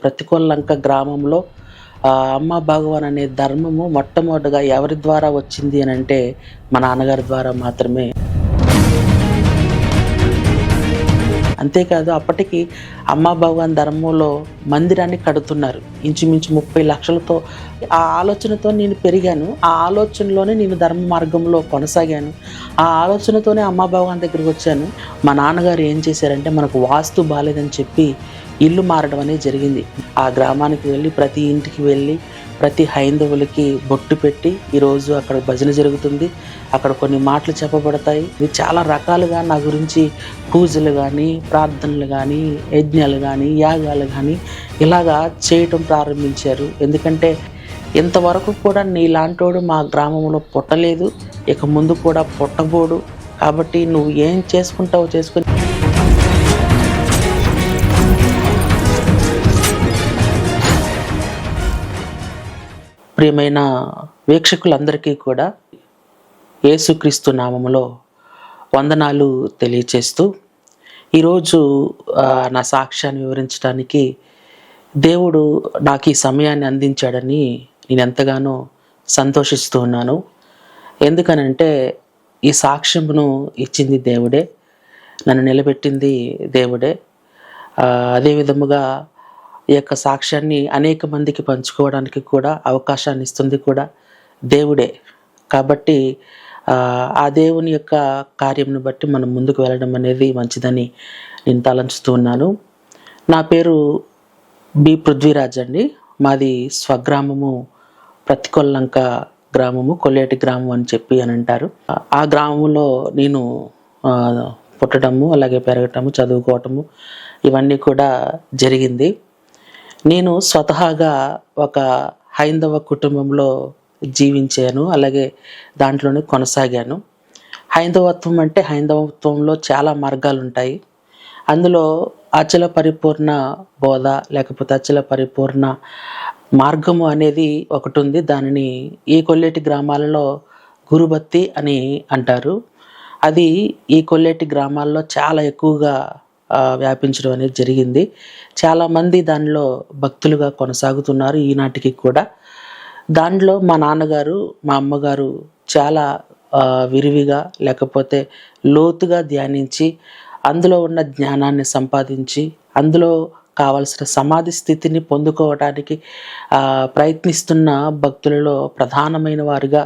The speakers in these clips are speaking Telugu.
ప్రతికొల్లంక గ్రామంలో అమ్మ భగవాన్ అనే ధర్మము మొట్టమొదటిగా ఎవరి ద్వారా వచ్చింది అని అంటే మా నాన్నగారి ద్వారా మాత్రమే. అంతేకాదు అప్పటికి అమ్మా భగవాన్ ధర్మంలో మందిరాన్ని కడుతున్నారు. ఇంచుమించు 30 లక్షలతో. ఆ ఆలోచనతో నేను పెరిగాను. ఆ ఆలోచనలోనే నేను ధర్మ మార్గంలో కొనసాగాను. ఆ ఆలోచనతోనే అమ్మా భగవాన్ దగ్గరికి వచ్చాను. మా నాన్నగారు ఏం చేశారంటే, మనకు వాస్తు బాలేదని చెప్పి ఇల్లు మారడం అనేది జరిగింది. ఆ గ్రామానికి వెళ్ళి ప్రతి ఇంటికి వెళ్ళి ప్రతి హైందవులకి బొట్టు పెట్టి ఈరోజు అక్కడ భజన జరుగుతుంది. అక్కడ కొన్ని మాటలు చెప్పబడతాయి. ఇది చాలా రకాలుగా నా గురించి పూజలు కానీ, ప్రార్థనలు కానీ, యజ్ఞాలు కానీ, యాగాలు కానీ ఇలాగా చేయటం ప్రారంభించారు. ఎందుకంటే ఇంతవరకు కూడా నీలాంటోడు మా గ్రామంలో పుట్టలేదు, ఇక ముందు కూడా పుట్టబోడు. కాబట్టి నువ్వు ఏం చేసుకుంటావో చేసుకుని. ప్రియమైన వీక్షకులందరికీ కూడా యేసుక్రీస్తు నామములో వందనాలు తెలియచేస్తూ, ఈరోజు నా సాక్ష్యాన్ని వివరించడానికి దేవుడు నాకు ఈ సమయాన్ని అందించాడని నేను ఎంతగానో సంతోషిస్తూ ఉన్నాను. ఎందుకనంటే ఈ సాక్ష్యమును ఇచ్చింది దేవుడే, నన్ను నిలబెట్టింది దేవుడే. అదే విధముగా ఈ యొక్క సాక్ష్యాన్ని అనేక మందికి పంచుకోవడానికి కూడా అవకాశాన్ని ఇస్తుంది కూడా దేవుడే. కాబట్టి ఆ దేవుని యొక్క కార్యంను బట్టి మనం ముందుకు వెళ్ళడం అనేది మంచిదని నేను తలంచుతూ ఉన్నాను. నా పేరు బి పృథ్వీరాజ్ అండి. మాది స్వగ్రామము ప్రతికొల్లంక గ్రామము, కొల్లేటి గ్రామం అని చెప్పి అని అంటారు. ఆ గ్రామంలో నేను పుట్టడము, అలాగే పెరగటము, చదువుకోవటము ఇవన్నీ కూడా జరిగింది. నేను స్వతహాగా ఒక హైందవ కుటుంబంలో జీవించాను, అలాగే దాంట్లోనే కొనసాగాను. హైందవత్వం అంటే హైందవత్వంలో చాలా మార్గాలు ఉంటాయి. అందులో అచల పరిపూర్ణ బోధ లేకపోతే అచల పరిపూర్ణ మార్గము అనేది ఒకటి ఉంది. దానిని ఈ కొల్లేటి గ్రామాలలో గురుభక్తి అని అంటారు. అది ఈ కొల్లేటి గ్రామాల్లో చాలా ఎక్కువగా వ్యాపించడం అనేది జరిగింది. చాలామంది దానిలో భక్తులుగా కొనసాగుతున్నారు ఈనాటికి కూడా. దాంట్లో మా నాన్నగారు, మా అమ్మగారు చాలా విరివిగా లేకపోతే లోతుగా ధ్యానించి అందులో ఉన్న జ్ఞానాన్ని సంపాదించి అందులో కావలసిన సమాధి స్థితిని పొందుకోవడానికి ప్రయత్నిస్తున్న భక్తులలో ప్రధానమైన వారుగా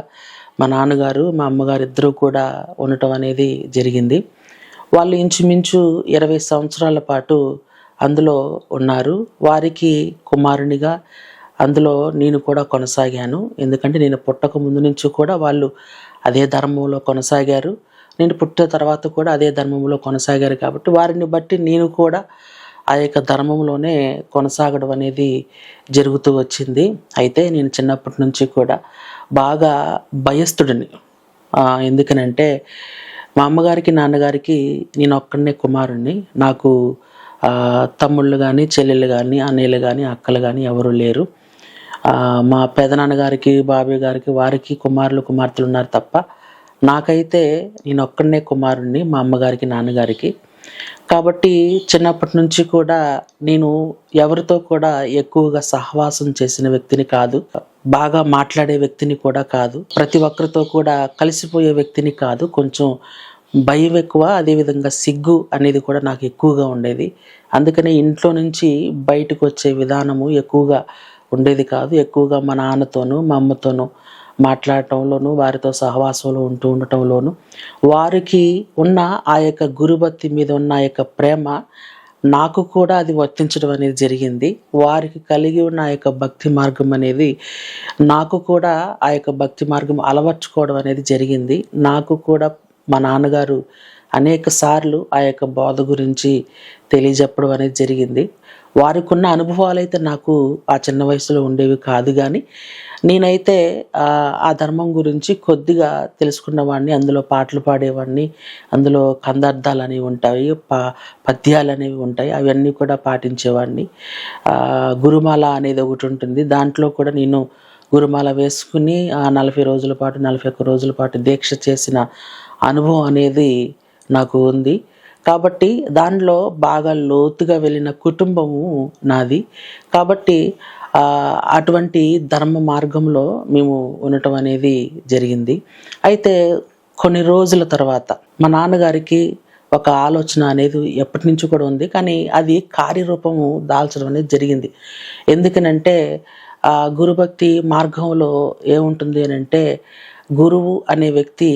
మా నాన్నగారు, మా అమ్మగారు ఇద్దరూ కూడా ఉండటం అనేది జరిగింది. వాళ్ళు ఇంచుమించు 20 సంవత్సరాల పాటు అందులో ఉన్నారు. వారికి కుమారునిగా అందులో నేను కూడా కొనసాగాను. ఎందుకంటే నేను పుట్టక ముందు నుంచి కూడా వాళ్ళు అదే ధర్మంలో కొనసాగారు. నేను పుట్టిన తర్వాత కూడా అదే ధర్మంలో కొనసాగారు. కాబట్టి వారిని బట్టి నేను కూడా ఆ యొక్క ధర్మంలోనే కొనసాగడం అనేది జరుగుతూ వచ్చింది. అయితే నేను చిన్నప్పటి నుంచి కూడా బాగా భయస్థుడిని. ఎందుకనంటే మా అమ్మగారికి, నాన్నగారికి నేను ఒక్కడనే కుమారుణ్ణి. నాకు తమ్ముళ్ళు కానీ, చెల్లెళ్ళు కానీ, అన్నయ్యలు కానీ, అక్కలు కానీ ఎవరు లేరు. మా పెదనాన్నగారికి, బాబాయ్ గారికి వారికి కుమారులు, కుమార్తెలు ఉన్నారు తప్ప నాకైతే నేను ఒక్కడనే కుమారుణ్ణి మా అమ్మగారికి, నాన్నగారికి. కాబట్టి చిన్నప్పటి నుంచి కూడా నేను ఎవరితో కూడా ఎక్కువగా సహవాసం చేసిన వ్యక్తిని కాదు, బాగా మాట్లాడే వ్యక్తిని కూడా కాదు, ప్రతి ఒక్కరితో కూడా కలిసిపోయే వ్యక్తిని కాదు. కొంచెం భయం ఎక్కువ, అదేవిధంగా సిగ్గు అనేది కూడా నాకు ఎక్కువగా ఉండేది. అందుకనే ఇంట్లో నుంచి బయటకు వచ్చే విధానము ఎక్కువగా ఉండేది కాదు. ఎక్కువగా మా నాన్నతోనూ మా అమ్మతోనూ మాట్లాడటంలోనూ, వారితో సహవాసంలో ఉండటంలోనూ వారికి ఉన్న ఆ యొక్క గురుభక్తి మీద ఉన్న ఆ యొక్క ప్రేమ నాకు కూడా అది వర్తించడం అనేది జరిగింది. వారికి కలిగి ఉన్న ఆ యొక్క భక్తి మార్గం అనేది నాకు కూడా ఆ యొక్క భక్తి మార్గం అలవర్చుకోవడం అనేది జరిగింది. నాకు కూడా మా నాన్నగారు అనేక సార్లు ఆ యొక్క బోధ గురించి తెలియజెప్పడం అనేది జరిగింది. వారికి ఉన్న అనుభవాలు అయితే నాకు ఆ చిన్న వయసులో ఉండేవి కాదు, కానీ నేనైతే ఆ ధర్మం గురించి కొద్దిగా తెలుసుకున్నవాడిని. అందులో పాటలు పాడేవాడిని, అందులో కందార్థాలు అనేవి ఉంటాయి, పద్యాలు అనేవి ఉంటాయి, అవన్నీ కూడా పాటించేవాడిని. గురుమాల అనేది ఒకటి ఉంటుంది. దాంట్లో కూడా నేను గురుమాల వేసుకుని 40 రోజుల పాటు 41 రోజుల పాటు దీక్ష చేసిన అనుభవం అనేది నాకు ఉంది. కాబట్టి దానిలో బాగా లోతుగా వెళ్ళిన కుటుంబము నాది. కాబట్టి అటువంటి ధర్మ మార్గంలో మేము ఉండటం అనేది జరిగింది. అయితే కొన్ని రోజుల తర్వాత మా నాన్నగారికి ఒక ఆలోచన అనేది ఎప్పటినుంచో కూడా ఉంది. కానీ అది కార్యరూపము దాల్చడం అనేది జరిగింది. ఎందుకనంటే గురుభక్తి మార్గంలో ఏముంటుంది అనంటే, గురువు అనే వ్యక్తి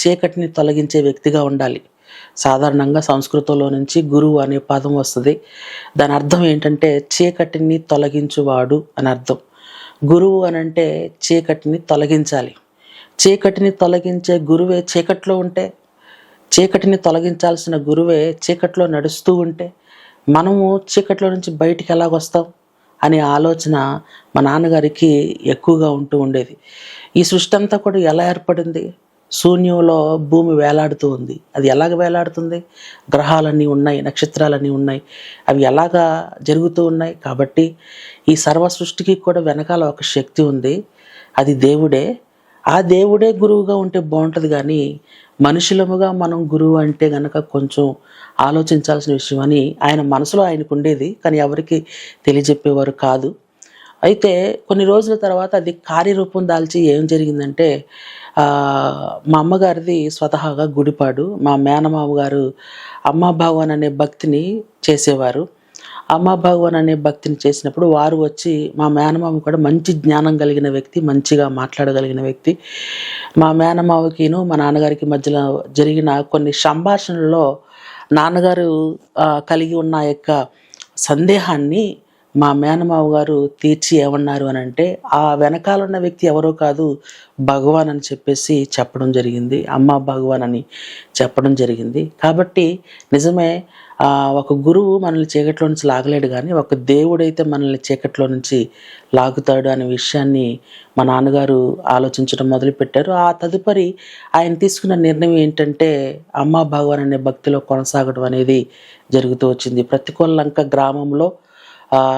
చీకటిని తొలగించే వ్యక్తిగా ఉండాలి. సాధారణంగా సంస్కృతంలో నుంచి గురువు అనే పదం వస్తది. దాని అర్థం ఏంటంటే చీకటిని తొలగించువాడు అని అర్థం. గురువు అనంటే చీకటిని తొలగించాలి. చీకటిని తొలగించే గురువే చీకట్లో ఉంటే, చీకటిని తొలగించాల్సిన గురువే చీకట్లో నడుస్తూ ఉంటే, మనము చీకట్లో నుంచి బయటికి ఎలాగొస్తాం అనే ఆలోచన మా నాన్నగారికి ఎక్కువగా ఉంటూ ఉండేది. ఈ సృష్టి అంతా కూడా ఎలా ఏర్పడింది? శూన్యంలో భూమి వేలాడుతూ ఉంది. అది ఎలాగ వేలాడుతుంది? గ్రహాలన్నీ ఉన్నాయి, నక్షత్రాలన్నీ ఉన్నాయి. అవి ఎలాగా జరుగుతూ ఉన్నాయి? కాబట్టి ఈ సర్వ సృష్టికి కూడా వెనకాల ఒక శక్తి ఉంది. అది దేవుడే. ఆ దేవుడే గురువుగా ఉంటే బాగుంటుంది. కానీ మనుషులముగా మనం గురువు అంటే గనక కొంచెం ఆలోచించాల్సిన విషయం అని ఆయన మనసులో ఆయనకు ఉండేది. కానీ ఎవరికి తెలియజెప్పేవారు కాదు. అయితే కొన్ని రోజుల తర్వాత అది కార్యరూపం దాల్చి ఏం జరిగిందంటే, మా అమ్మగారిది స్వతహాగా గుడిపాడు. మా మేనమామ గారు అమ్మా భగవాన్ అనే భక్తిని చేసేవారు. అమ్మా భగవాన్ అనే భక్తిని చేసినప్పుడు వారు వచ్చి, మా మేనమామ కూడా మంచి జ్ఞానం కలిగిన వ్యక్తి, మంచిగా మాట్లాడగలిగిన వ్యక్తి. మా మేనమామకిను మా నాన్నగారికి మధ్యలో జరిగిన కొన్ని సంభాషణల్లో నాన్నగారు కలిగి ఉన్న యొక్క సందేహాన్ని మా మేనమావ గారు తీర్చి ఏమన్నారు అని అంటే, ఆ వెనకాల ఉన్న వ్యక్తి ఎవరో కాదు, భగవాన్ అని చెప్పేసి చెప్పడం జరిగింది. అమ్మ భగవాన్ అని చెప్పడం జరిగింది. కాబట్టి నిజమే, ఒక గురువు మనల్ని చీకట్లో నుంచి లాగలేడు, కానీ ఒక దేవుడైతే మనల్ని చీకట్లో నుంచి లాగుతాడు అనే విషయాన్ని మా నాన్నగారు ఆలోచించడం మొదలుపెట్టారు. ఆ తదుపరి ఆయన తీసుకున్న నిర్ణయం ఏంటంటే, అమ్మ భగవాన్ అనే భక్తిలో కొనసాగడం అనేది జరుగుతూ వచ్చింది. ప్రతికూలంక గ్రామంలో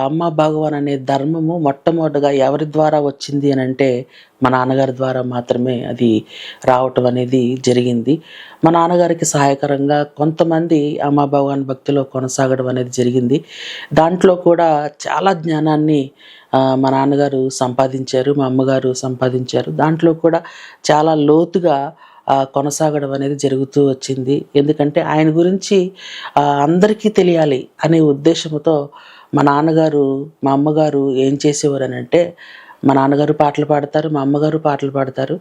అమ్మ భగవాన్ అనే ధర్మము మొట్టమొదటిగా ఎవరి ద్వారా వచ్చింది అని అంటే, మా నాన్నగారి ద్వారా మాత్రమే అది రావటం అనేది జరిగింది. మా నాన్నగారికి సహాయకరంగా కొంతమంది అమ్మ భగవాన్ భక్తిలో కొనసాగడం అనేది జరిగింది. దాంట్లో కూడా చాలా జ్ఞానాన్ని మా నాన్నగారు సంపాదించారు, మా అమ్మగారు సంపాదించారు. దాంట్లో కూడా చాలా లోతుగా కొనసాగడం అనేది జరుగుతూ వచ్చింది. ఎందుకంటే ఆయన గురించి అందరికీ తెలియాలి అనే ఉద్దేశంతో మా నాన్నగారు, మా అమ్మగారు ఏం చేసేవారు అని అంటే, మా నాన్నగారు పాటలు పాడతారు, మా అమ్మగారు పాటలు పాడతారు.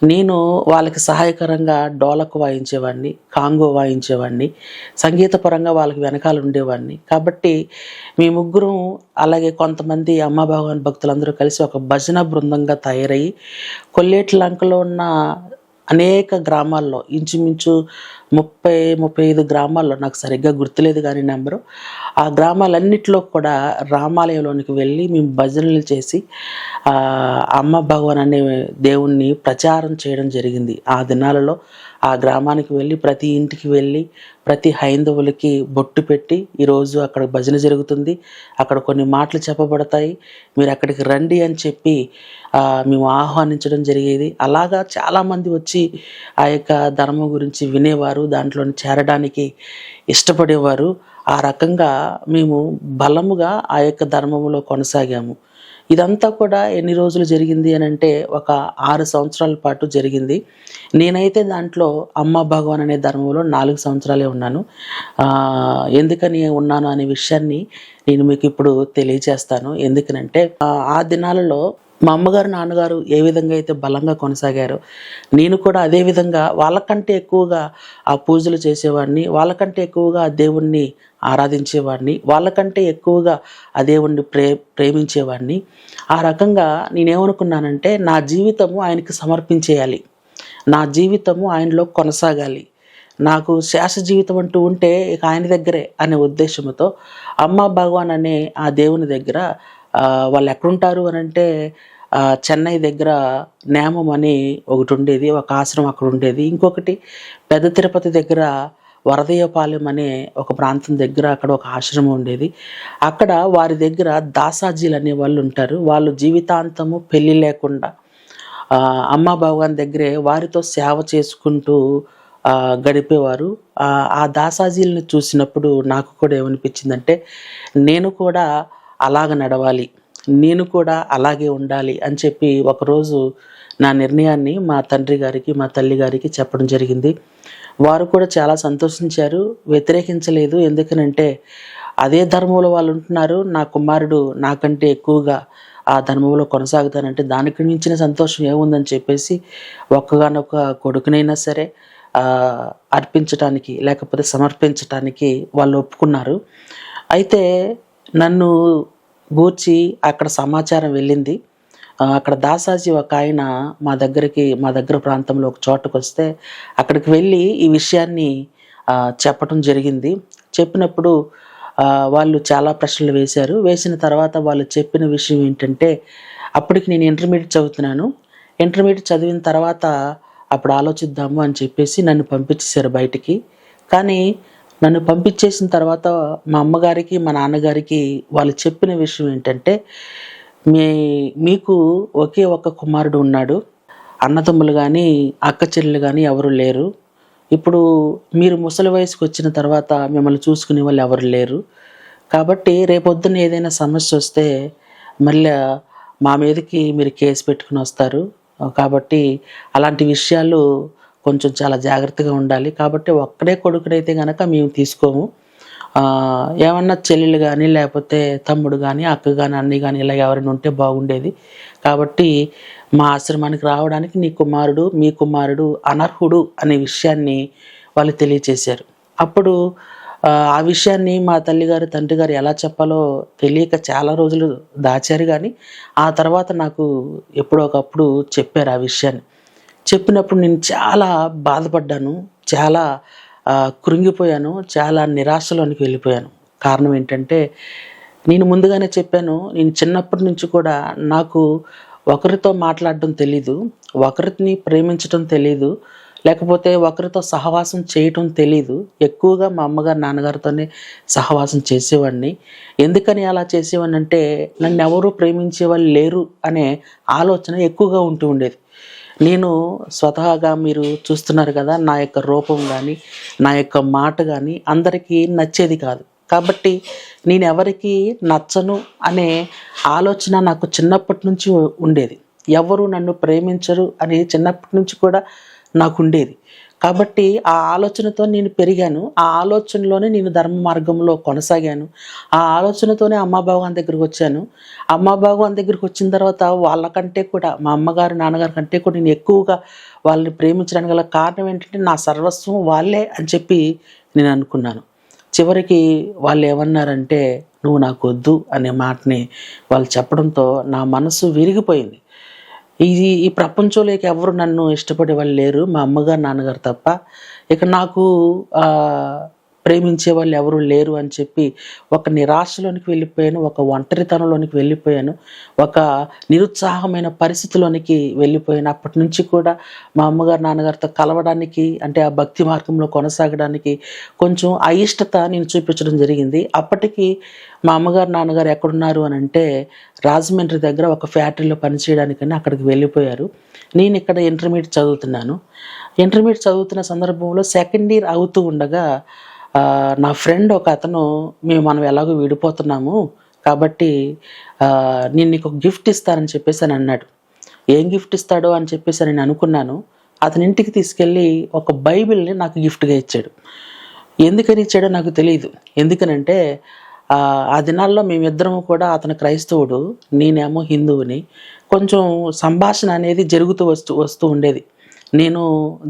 నేను వాళ్ళకి సహాయకరంగా డోలక్ వాయించేవాడిని, కాంగో వాయించేవాడిని, సంగీతపరంగా వాళ్ళకి వెనకాల ఉండేవాడిని. కాబట్టి మీ ముగ్గురం, అలాగే కొంతమంది అమ్మ భగవాన్ భక్తులందరూ కలిసి ఒక భజన బృందంగా తయారయ్యి కొల్లేటి లంకలో ఉన్న అనేక గ్రామాల్లో, ఇంచుమించు 30-35 గ్రామాల్లో, నాకు సరిగ్గా గుర్తులేదు కానీ నెంబరు, ఆ గ్రామాలన్నిటిలో కూడా రామాలయంలోనికి వెళ్ళి మేము భజనలు చేసి అమ్మ భగవాన్ అనే దేవుణ్ణి ప్రచారం చేయడం జరిగింది. ఆ దినాలలో ఆ గ్రామానికి వెళ్ళి, ప్రతి ఇంటికి వెళ్ళి, ప్రతి హైందవులకి బొట్టు పెట్టి, ఈరోజు అక్కడ భజన జరుగుతుంది, అక్కడ కొన్ని మాటలు చెప్పబడతాయి, మీరు అక్కడికి రండి అని చెప్పి మేము ఆహ్వానించడం జరిగేది. అలాగా చాలామంది వచ్చి ఆ యొక్క ధర్మం గురించి వినేవారు, దాంట్లో చేరడానికి ఇష్టపడేవారు. ఆ రకంగా మేము బలముగా ఆ యొక్క ధర్మములో కొనసాగాము. ఇదంతా కూడా ఎన్ని రోజులు జరిగింది అని అంటే, ఒక 6 సంవత్సరాల పాటు జరిగింది. నేనైతే దాంట్లో అమ్మ భగవాన్ అనే ధర్మంలో 4 సంవత్సరాలే ఉన్నాను. ఎందుకని ఉన్నాను అనే విషయాన్ని నేను మీకు ఇప్పుడు తెలియజేస్తాను. ఎందుకనంటే ఆ దినాలలో మా అమ్మగారు, నాన్నగారు ఏ విధంగా అయితే బలంగా కొనసాగారో, నేను కూడా అదే విధంగా వాళ్ళకంటే ఎక్కువగా ఆ పూజలు చేసేవాడిని, వాళ్ళకంటే ఎక్కువగా ఆ దేవుణ్ణి ఆరాధించేవాడిని, వాళ్ళకంటే ఎక్కువగా ఆ దేవుణ్ణి ప్రేమించేవాడిని. ఆ రకంగా నేనేమనుకున్నానంటే, నా జీవితము ఆయనకి సమర్పించేయాలి, నా జీవితము ఆయనలో కొనసాగాలి, నాకు శేష జీవితం అంటూ ఉంటే ఇక ఆయన దగ్గరే అనే ఉద్దేశంతో అమ్మ భగవాన్ అనే ఆ దేవుని దగ్గర, వాళ్ళు ఎక్కడుంటారు అని అంటే, చెన్నై దగ్గర నేమం అని ఒకటి ఉండేది, ఒక ఆశ్రమం అక్కడ ఉండేది. ఇంకొకటి పెద్ద తిరుపతి దగ్గర వరదయ్యపాలెం అనే ఒక ప్రాంతం దగ్గర అక్కడ ఒక ఆశ్రమం ఉండేది. అక్కడ వారి దగ్గర దాసాజీలు అనే వాళ్ళు ఉంటారు. వాళ్ళు జీవితాంతము పెళ్ళి లేకుండా అమ్మ భగవాన్ దగ్గరే వారితో సేవ చేసుకుంటూ గడిపేవారు. ఆ దాసాజీలను చూసినప్పుడు నాకు కూడా ఏమనిపించిందంటే, నేను కూడా అలాగ నడవాలి, నేను కూడా అలాగే ఉండాలి అని చెప్పి ఒకరోజు నా నిర్ణయాన్ని మా తండ్రి గారికి, మా తల్లి గారికి చెప్పడం జరిగింది. వారు కూడా చాలా సంతోషించారు, వ్యతిరేకించలేదు. ఎందుకనంటే అదే ధర్మంలో వాళ్ళు ఉంటున్నారు, నా కుమారుడు నాకంటే ఎక్కువగా ఆ ధర్మంలో కొనసాగుతానంటే దానికి మించిన సంతోషం ఏముందని చెప్పేసి ఒక్కగానొక కొడుకునైనా సరే అర్పించటానికి లేకపోతే సమర్పించటానికి వాళ్ళు ఒప్పుకున్నారు. అయితే నన్ను గూర్చి అక్కడ సమాచారం వెళ్ళింది. అక్కడ దాసాజీ ఒక ఆయన మా దగ్గర ప్రాంతంలో ఒక చోటకొస్తే అక్కడికి వెళ్ళి ఈ విషయాన్ని చెప్పటం జరిగింది. చెప్పినప్పుడు వాళ్ళు చాలా ప్రశ్నలు వేశారు. వేసిన తర్వాత వాళ్ళు చెప్పిన విషయం ఏంటంటే, అప్పటికి నేను ఇంటర్మీడియేట్ చదువుతున్నాను. ఇంటర్మీడియేట్ చదివిన తర్వాత అప్పుడు ఆలోచిద్దాము అని చెప్పేసి నన్ను పంపించేశారు బయటికి. కానీ నన్ను పంపించేసిన తర్వాత మా అమ్మగారికి, మా నాన్నగారికి వాళ్ళు చెప్పిన విషయం ఏంటంటే, మీకు ఒకే ఒక్క కుమారుడు ఉన్నాడు. అన్నదమ్ములు గానీ, అక్క చెల్లెలు గానీ ఎవరు లేరు. ఇప్పుడు మీరు ముసలి వయసుకు వచ్చిన తర్వాత మిమ్మల్ని చూసుకునే వాళ్ళు ఎవరు లేరు. కాబట్టి రేపొద్దున ఏదైనా సమస్య వస్తే మళ్ళా మా మీదకి మీరు కేసు పెట్టుకుని వస్తారు. కాబట్టి అలాంటి విషయాలు కొంచెం చాలా జాగ్రత్తగా ఉండాలి. కాబట్టి ఒక్కడే కొడుకునైతే గనక మేము తీసుకోము. ఏమన్నా చెల్లెలు కానీ, లేకపోతే తమ్ముడు కానీ, అక్క కానీ, అన్నయ్య కానీ ఇలా ఎవరైనా ఉంటే బాగుండేది. కాబట్టి మా ఆశ్రమానికి రావడానికి మీ కుమారుడు అనర్హుడు అనే విషయాన్ని వాళ్ళు తెలియచేశారు. అప్పుడు ఆ విషయాన్ని మా తల్లిగారు, తండ్రి గారు ఎలా చెప్పాలో తెలియక చాలా రోజులు దాచారు. కానీ ఆ తర్వాత నాకు ఎప్పుడో ఒకప్పుడు చెప్పారు ఆ విషయాన్ని. చెప్పినప్పుడు నేను చాలా బాధపడ్డాను, చాలా కృంగిపోయాను, చాలా నిరాశలోనికి వెళ్ళిపోయాను. కారణం ఏంటంటే, నేను ముందుగానే చెప్పాను, నేను చిన్నప్పటి నుంచి కూడా నాకు ఒకరితో మాట్లాడడం తెలీదు, ఒకరిని ప్రేమించడం తెలీదు, లేకపోతే ఒకరితో సహవాసం చేయటం తెలీదు. ఎక్కువగా మా అమ్మగారు, నాన్నగారితోనే సహవాసం చేసేవాడిని. ఎందుకని అలా చేసేవాడిని అంటే, నన్ను ఎవరూ ప్రేమించే వాళ్ళు లేరు అనే ఆలోచన ఎక్కువగా ఉంటూ ఉండేది. నేను స్వతహాగా మీరు చూస్తున్నారు కదా, నా యొక్క రూపం కానీ, నా యొక్క మాట కానీ అందరికీ నచ్చేది కాదు. కాబట్టి నేను ఎవరికి నచ్చను అనే ఆలోచన నాకు చిన్నప్పటి నుంచి ఉండేది. ఎవరు నన్ను ప్రేమించరు అని చిన్నప్పటి నుంచి కూడా నాకు ఉండేది. కాబట్టి ఆ ఆలోచనతో నేను పెరిగాను. ఆ ఆలోచనలోనే నేను ధర్మ మార్గంలో కొనసాగాను. ఆ ఆలోచనతోనే అమ్మాబావగారి దగ్గరికి వచ్చాను. అమ్మాబావగారి దగ్గరికి వచ్చిన తర్వాత వాళ్ళకంటే కూడా, మా అమ్మగారు, నాన్నగారి కంటే కూడా నేను ఎక్కువగా వాళ్ళని ప్రేమించడానికి గల కారణం ఏంటంటే, నా సర్వస్వం వాళ్ళే అని చెప్పి నేను అనుకున్నాను. చివరికి వాళ్ళు ఏమన్నారంటే, నువ్వు నాకు వద్దు అనే మాటని వాళ్ళు చెప్పడంతో నా మనసు విరిగిపోయింది. ఈ ప్రపంచంలోకి ఎవరు నన్ను ఇష్టపడే వాళ్ళు లేరు, మా అమ్మగారు, నాన్నగారు తప్ప. ఇక నాకు ప్రేమించే వాళ్ళు ఎవరు లేరు అని చెప్పి ఒక నిరాశలోనికి వెళ్ళిపోయాను, ఒక ఒంటరితనంలోనికి వెళ్ళిపోయాను, ఒక నిరుత్సాహమైన పరిస్థితిలోనికి వెళ్ళిపోయాను. అప్పటి నుంచి కూడా మా అమ్మగారు, నాన్నగారితో కలవడానికి, అంటే ఆ భక్తి మార్గంలో కొనసాగడానికి కొంచెం అయిష్టత నేను చూపించడం జరిగింది. అప్పటికి మా అమ్మగారు, నాన్నగారు ఎక్కడున్నారు అని అంటే, రాజమండ్రి దగ్గర ఒక ఫ్యాక్టరీలో పనిచేయడానికని అక్కడికి వెళ్ళిపోయారు. నేను ఇక్కడ ఇంటర్మీడియట్ చదువుతున్నాను. ఇంటర్మీడియట్ చదువుతున్న సందర్భంలో సెకండ్ ఇయర్ అవుతూ ఉండగా నా ఫ్రెండ్ ఒక అతను, మనం ఎలాగో విడిపోతున్నాము కాబట్టి నేను నీకు ఒక గిఫ్ట్ ఇస్తానని చెప్పేసి అని అన్నాడు. ఏం గిఫ్ట్ ఇస్తాడో అని చెప్పేసి నేను అనుకున్నాను. అతని ఇంటికి తీసుకెళ్ళి ఒక బైబిల్ని నాకు గిఫ్ట్గా ఇచ్చాడు. ఎందుకని ఇచ్చాడో నాకు తెలియదు. ఎందుకనంటే ఆ దినాల్లో మేమిద్దరం కూడా, అతను క్రైస్తవుడు, నేనేమో హిందువుని, కొంచెం సంభాషణ అనేది జరుగుతూ వస్తూ ఉండేది. నేను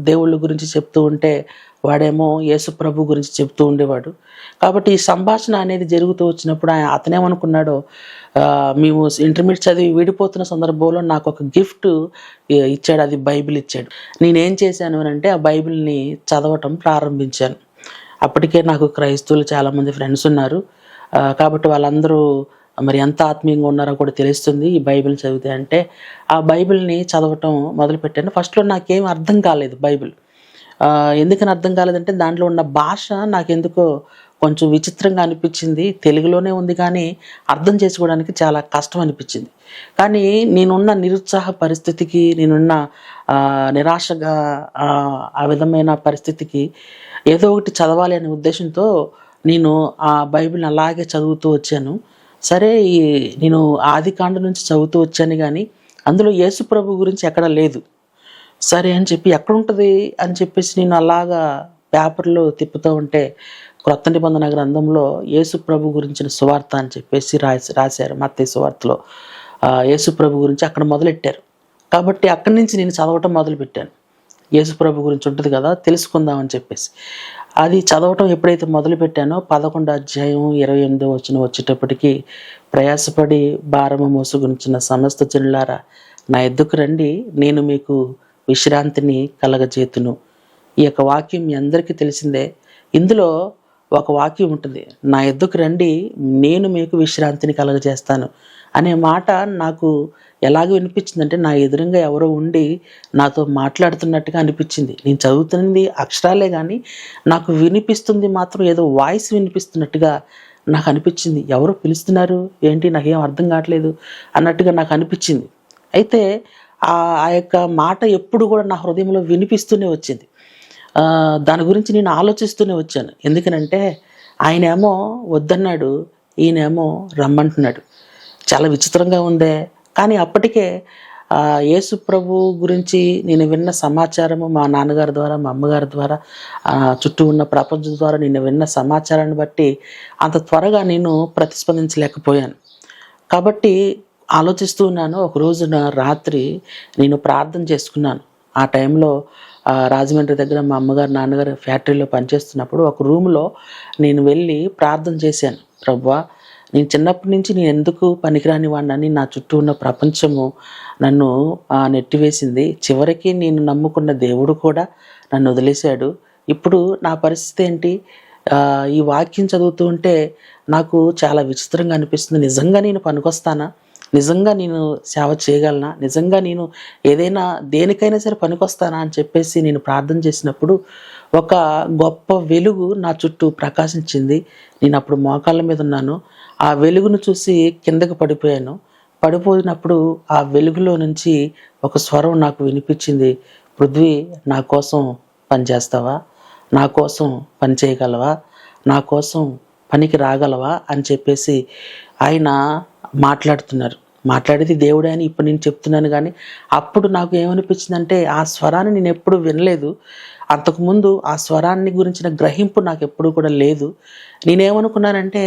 దేవుళ్ళ గురించి చెప్తూ ఉంటే వాడేమో యేసు ప్రభు గురించి చెప్తూ ఉండేవాడు. కాబట్టి ఈ సంభాషణ అనేది జరుగుతూ వచ్చినప్పుడు అతనేమనుకున్నాడో, మేము ఇంటర్మీడియట్ చదివి విడిపోతున్న సందర్భంలో నాకు ఒక గిఫ్ట్ ఇచ్చాడు, అది బైబిల్ ఇచ్చాడు. నేనేం చేశాను అని అంటే, ఆ బైబిల్ని చదవటం ప్రారంభించాను. అప్పటికే నాకు క్రైస్తవులు చాలామంది ఫ్రెండ్స్ ఉన్నారు. కాబట్టి వాళ్ళందరూ మరి ఎంత ఆత్మీయంగా ఉన్నారో కూడా తెలుస్తుంది ఈ బైబిల్ చదివితే. అంటే ఆ బైబిల్ని చదవటం మొదలుపెట్టాను. ఫస్ట్లో నాకేం అర్థం కాలేదు బైబిల్. ఎందుకని అర్థం కాలేదంటే, దాంట్లో ఉన్న భాష నాకెందుకో కొంచెం విచిత్రంగా అనిపించింది. తెలుగులోనే ఉంది కానీ అర్థం చేసుకోవడానికి చాలా కష్టం అనిపించింది. కానీ నేనున్న నిరుత్సాహ పరిస్థితికి, నేనున్న నిరాశగా ఆ విధమైన పరిస్థితికి ఏదో ఒకటి చదవాలి అనే ఉద్దేశంతో నేను ఆ బైబిల్‌ని అలాగే చదువుతూ వచ్చాను. సరే నేను ఆదికాండం నుంచి చదువుతూ వచ్చాను గానీ, అందులో యేసు ప్రభు గురించి ఎక్కడా లేదు. సరే అని చెప్పి ఎక్కడుంటది అని చెప్పేసి నేను అలాగా పేపర్‌లో తిప్పుతూ ఉంటే, క్రొత్త నిబంధన గ్రంథంలో యేసు ప్రభు గురించిన సువార్త అని చెప్పేసి రాశారు మత్తయి సువార్తలో. యేసు ప్రభు గురించి అక్కడ మొదలెట్టారు. కాబట్టి అక్కడి నుంచి నేను చదవటం మొదలుపెట్టాను. యేసు ప్రభు గురించి ఉంటది కదా! తెలుసుకుందాం అని చెప్పేసి. అది చదవటం ఎప్పుడైతే మొదలుపెట్టానో 11 అధ్యాయం 28 వచనం వచ్చేటప్పటికి, ప్రయాసపడి భారము మోసుకొనుచున్న సమస్త జనులారా నా యొద్దకు రండి, నేను మీకు విశ్రాంతిని కలగజేతును. ఈ యొక్క వాక్యం మీ అందరికీ తెలిసిందే. ఇందులో ఒక వాక్యం ఉంటుంది, నా యొద్దకు రండి, నేను మీకు విశ్రాంతిని కలగజేస్తాను అనే మాట నాకు ఎలాగ వినిపించిందంటే, నా ఎదురుగా ఎవరో ఉండి నాతో మాట్లాడుతున్నట్టుగా అనిపించింది. నేను చదువుతున్నది అక్షరాలే కానీ నాకు వినిపిస్తుంది మాత్రం ఏదో వాయిస్ వినిపిస్తున్నట్టుగా నాకు అనిపించింది. ఎవరో పిలుస్తున్నారు ఏంటి, నాకేం అర్థం కావట్లేదు అన్నట్టుగా నాకు అనిపించింది. అయితే ఆ యొక్క మాట ఎప్పుడు కూడా నా హృదయంలో వినిపిస్తూనే వచ్చింది. దాని గురించి నేను ఆలోచిస్తూనే వచ్చాను. ఎందుకనంటే ఆయనేమో వద్దన్నాడు, ఈయనేమో రమ్మంటున్నాడు. చాలా విచిత్రంగా ఉందే. కానీ అప్పటికే యేసు ప్రభు గురించి నేను విన్న సమాచారము మా నాన్నగారి ద్వారా, మా అమ్మగారి ద్వారా, చుట్టూ ఉన్న ప్రపంచం ద్వారా నేను విన్న సమాచారాన్ని బట్టి అంత త్వరగా నేను ప్రతిస్పందించలేకపోయాను. కాబట్టి ఆలోచిస్తూ ఉన్నాను. ఒక రోజున రాత్రి నేను ప్రార్థన చేసుకున్నాను. ఆ టైంలో రాజమండ్రి దగ్గర మా అమ్మగారు, నాన్నగారు ఫ్యాక్టరీలో పనిచేస్తున్నప్పుడు ఒక రూమ్‌లో నేను వెళ్ళి ప్రార్థన చేశాను. ప్రభువా, నేను చిన్నప్పటి నుంచి నేను ఎందుకు పనికిరాని వాడినని నా చుట్టూ ఉన్న ప్రపంచము నన్ను నెట్టివేసింది. చివరికి నేను నమ్ముకున్న దేవుడు కూడా నన్ను వదిలేశాడు. ఇప్పుడు నా పరిస్థితి ఏంటి? ఈ వాక్యం చదువుతూ ఉంటే నాకు చాలా విచిత్రంగా అనిపిస్తుంది. నిజంగా నేను పనికొస్తానా? నిజంగా నేను సేవ చేయగలనా? నిజంగా నేను ఏదైనా దేనికైనా సరే పనికొస్తానా అని చెప్పేసి నేను ప్రార్థన చేసినప్పుడు ఒక గొప్ప వెలుగు నా చుట్టూ ప్రకాశించింది. నేను అప్పుడు మోకాళ్ళ మీద ఉన్నాను. ఆ వెలుగును చూసి కిందకు పడిపోయాను. పడిపోయినప్పుడు ఆ వెలుగులో నుంచి ఒక స్వరం నాకు వినిపించింది. పృథ్వీ, నా కోసం పనిచేస్తావా? నా కోసం పని చేయగలవా? నా కోసం పనికి రాగలవా అని చెప్పేసి ఆయన మాట్లాడుతున్నారు. మాట్లాడేది దేవుడే అని ఇప్పుడు నేను చెప్తున్నాను కానీ అప్పుడు నాకు ఏమనిపించిందంటే ఆ స్వరాన్ని నేను ఎప్పుడు వినలేదు. అంతకుముందు ఆ స్వరాన్ని గురించిన గ్రహింపు నాకు ఎప్పుడు కూడా లేదు. నేనేమనుకున్నానంటే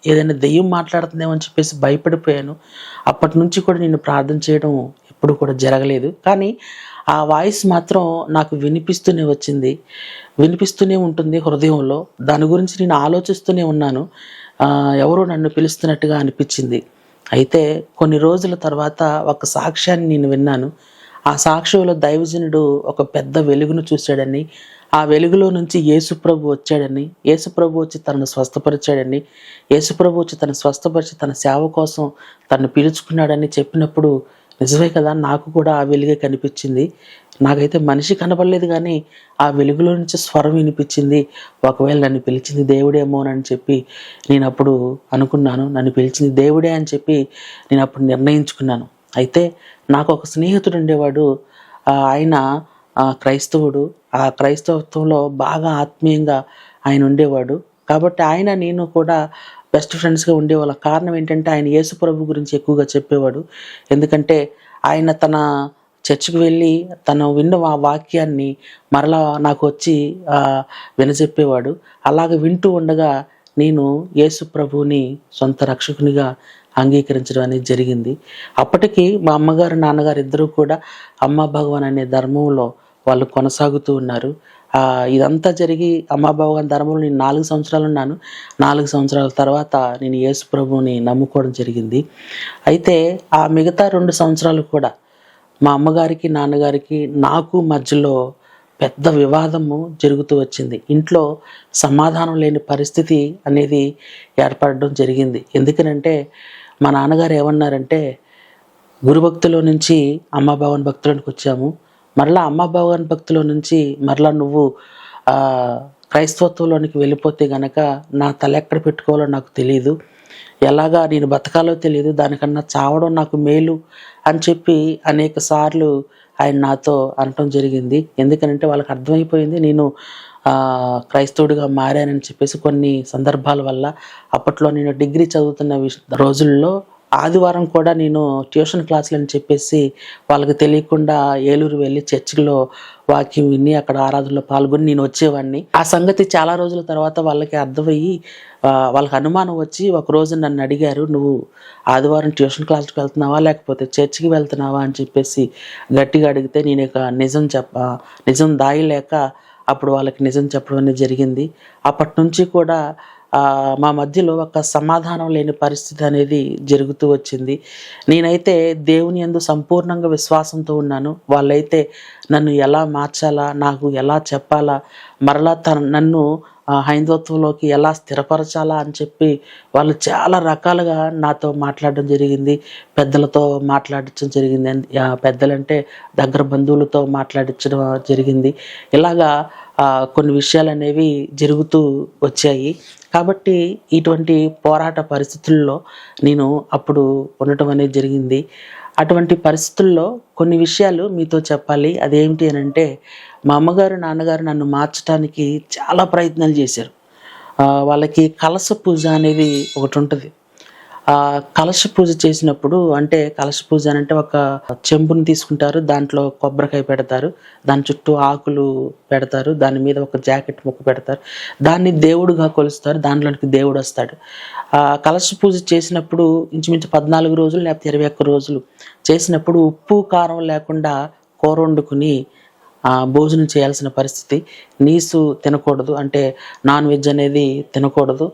ఏదైనా దెయ్యం మాట్లాడుతుందేమో అని చెప్పేసి భయపడిపోయాను. అప్పటి నుంచి కూడా నేను ప్రార్థన చేయడం ఎప్పుడు కూడా జరగలేదు. కానీ ఆ వాయిస్ మాత్రం నాకు వినిపిస్తూనే వచ్చింది, వినిపిస్తూనే ఉంటుంది హృదయంలో. దాని గురించి నేను ఆలోచిస్తూనే ఉన్నాను. ఎవరో నన్ను పిలుస్తున్నట్టుగా అనిపించింది. అయితే కొన్ని రోజుల తర్వాత ఒక సాక్ష్యాన్ని నేను విన్నాను. ఆ సాక్ష్యంలో దైవజనుడు ఒక పెద్ద వెలుగును చూశాడని, ఆ వెలుగులో నుంచి యేసుప్రభు వచ్చాడని, యేసుప్రభు వచ్చి తనను స్వస్థపరిచాడని, యేసుప్రభు వచ్చి తను స్వస్థపరిచి తన సేవ కోసం తనను పిలుచుకున్నాడని చెప్పినప్పుడు నిజమే కదా, నాకు కూడా ఆ వెలుగే కనిపించింది. నాకైతే మనిషి కనపడలేదు కానీ ఆ వెలుగులో నుంచి స్వరం వినిపించింది. ఒకవేళ నన్ను పిలిచింది దేవుడేమోనని చెప్పి నేను అప్పుడు అనుకున్నాను. నన్ను పిలిచింది దేవుడే అని చెప్పి నేను అప్పుడు నిర్ణయించుకున్నాను. అయితే నాకు ఒక స్నేహితుడు ఉండేవాడు. ఆయన క్రైస్తవుడు. ఆ క్రైస్తవత్వంలో బాగా ఆత్మీయంగా ఆయన ఉండేవాడు. కాబట్టి ఆయన నేను కూడా బెస్ట్ ఫ్రెండ్స్గా ఉండేవాళ్ళం. కారణం ఏంటంటే ఆయన యేసు ప్రభు గురించి ఎక్కువగా చెప్పేవాడు. ఎందుకంటే ఆయన తన చర్చికి వెళ్ళి తను విన్న ఆ వాక్యాన్ని మరలా నాకు వచ్చి వినజెప్పేవాడు. అలాగ వింటూ ఉండగా నేను యేసు ప్రభువుని సొంత రక్షకునిగా అంగీకరించడం అనేది జరిగింది. అప్పటికి మా అమ్మగారు, నాన్నగారు ఇద్దరూ కూడా అమ్మా భగవాన్ అనే ధర్మంలో వాళ్ళు కొనసాగుతూ ఉన్నారు. ఇదంతా జరిగి అమ్మా భగవాన్ ధర్మంలో నేను 4 సంవత్సరాలు ఉన్నాను. 4 సంవత్సరాల తర్వాత నేను యేసు ప్రభువుని నమ్ముకోవడం జరిగింది. అయితే ఆ మిగతా 2 సంవత్సరాలు కూడా మా అమ్మగారికి, నాన్నగారికి నాకు మధ్యలో పెద్ద వివాదము జరుగుతూ వచ్చింది. ఇంట్లో సమాధానం లేని పరిస్థితి అనేది ఏర్పడడం జరిగింది. ఎందుకనంటే మా నాన్నగారు ఏమన్నారంటే, గురుభక్తిలో నుంచి అమ్మాభావన్ భక్తులకు వచ్చాము, మరలా అమ్మాభావన్ భక్తిలో నుంచి మరలా నువ్వు క్రైస్తవత్వంలోనికి వెళ్ళిపోతే గనక నా తల ఎక్కడ పెట్టుకోవాలో నాకు తెలీదు. ఎలాగా నేను బతకాలో తెలీదు. దానికన్నా చావడం నాకు మేలు అని చెప్పి అనేక సార్లు ఆయన నాతో అనటం జరిగింది. ఎందుకనంటే వాళ్ళకి అర్థమైపోయింది నేను క్రైస్తవుడిగా మారానని చెప్పేసి. కొన్ని సందర్భాల వల్ల అప్పట్లో నేను డిగ్రీ చదువుతున్న రోజుల్లో ఆదివారం కూడా నేను ట్యూషన్ క్లాసులు అని చెప్పేసి వాళ్ళకి తెలియకుండా ఏలూరు వెళ్ళి చర్చిలో వాక్యం విని అక్కడ ఆరాధనలో పాల్గొని నేను వచ్చేవాడిని. ఆ సంగతి చాలా రోజుల తర్వాత వాళ్ళకి అర్థమయ్యి వాళ్ళకి అనుమానం వచ్చి ఒకరోజు నన్ను అడిగారు, నువ్వు ఆదివారం ట్యూషన్ క్లాస్కి వెళ్తున్నావా లేకపోతే చర్చికి వెళ్తున్నావా అని చెప్పేసి గట్టిగా అడిగితే నేను ఇక నిజం దాయలేక అప్పుడు వాళ్ళకి నిజం చెప్పడం అనేది జరిగింది. అప్పటి నుంచి కూడా మా మధ్యలో ఒక సమాధానం లేని పరిస్థితి అనేది జరుగుతూ వచ్చింది. నేనైతే దేవుని యందు సంపూర్ణంగా విశ్వాసంతో ఉన్నాను. వాళ్ళైతే నన్ను ఎలా మార్చాలా, నాకు ఎలా చెప్పాలా, మరలా నన్ను హైందవత్వంలోకి ఎలా స్థిరపరచాలా అని చెప్పి వాళ్ళు చాలా రకాలుగా నాతో మాట్లాడడం జరిగింది. పెద్దలతో మాట్లాడించడం జరిగింది. పెద్దలంటే దగ్గర బంధువులతో మాట్లాడించడం జరిగింది. ఇలాగా కొన్ని విషయాలు అనేవి జరుగుతూ వచ్చాయి. కాబట్టి ఇటువంటి పోరాట పరిస్థితుల్లో నేను అప్పుడు ఉండటం అనేది జరిగింది. అటువంటి పరిస్థితుల్లో కొన్ని విషయాలు మీతో చెప్పాలి. అదేమిటి అని అంటే, మా అమ్మగారు నాన్నగారు నన్ను మార్చడానికి చాలా ప్రయత్నాలు చేశారు. వాళ్ళకి కలశ పూజ అనేది ఒకటి ఉంటుంది. కలశ పూజ చేసినప్పుడు అంటే కలశ పూజ అంటే ఒక చెంబుని తీసుకుంటారు, దాంట్లో కొబ్బరికాయ పెడతారు, దాని చుట్టూ ఆకులు పెడతారు, దాని మీద ఒక జాకెట్ ముక్క పెడతారు, దాన్ని దేవుడుగా కొలుస్తారు, దాంట్లోనికి దేవుడు వస్తాడు. కలశ పూజ చేసినప్పుడు ఇంచుమించు 14 రోజులు లేకపోతే 21 రోజులు చేసినప్పుడు ఉప్పు కారం లేకుండా కూర వండుకుని భోజనం చేయాల్సిన పరిస్థితి. నీసు తినకూడదు, అంటే నాన్ వెజ్ అనేది తినకూడదు.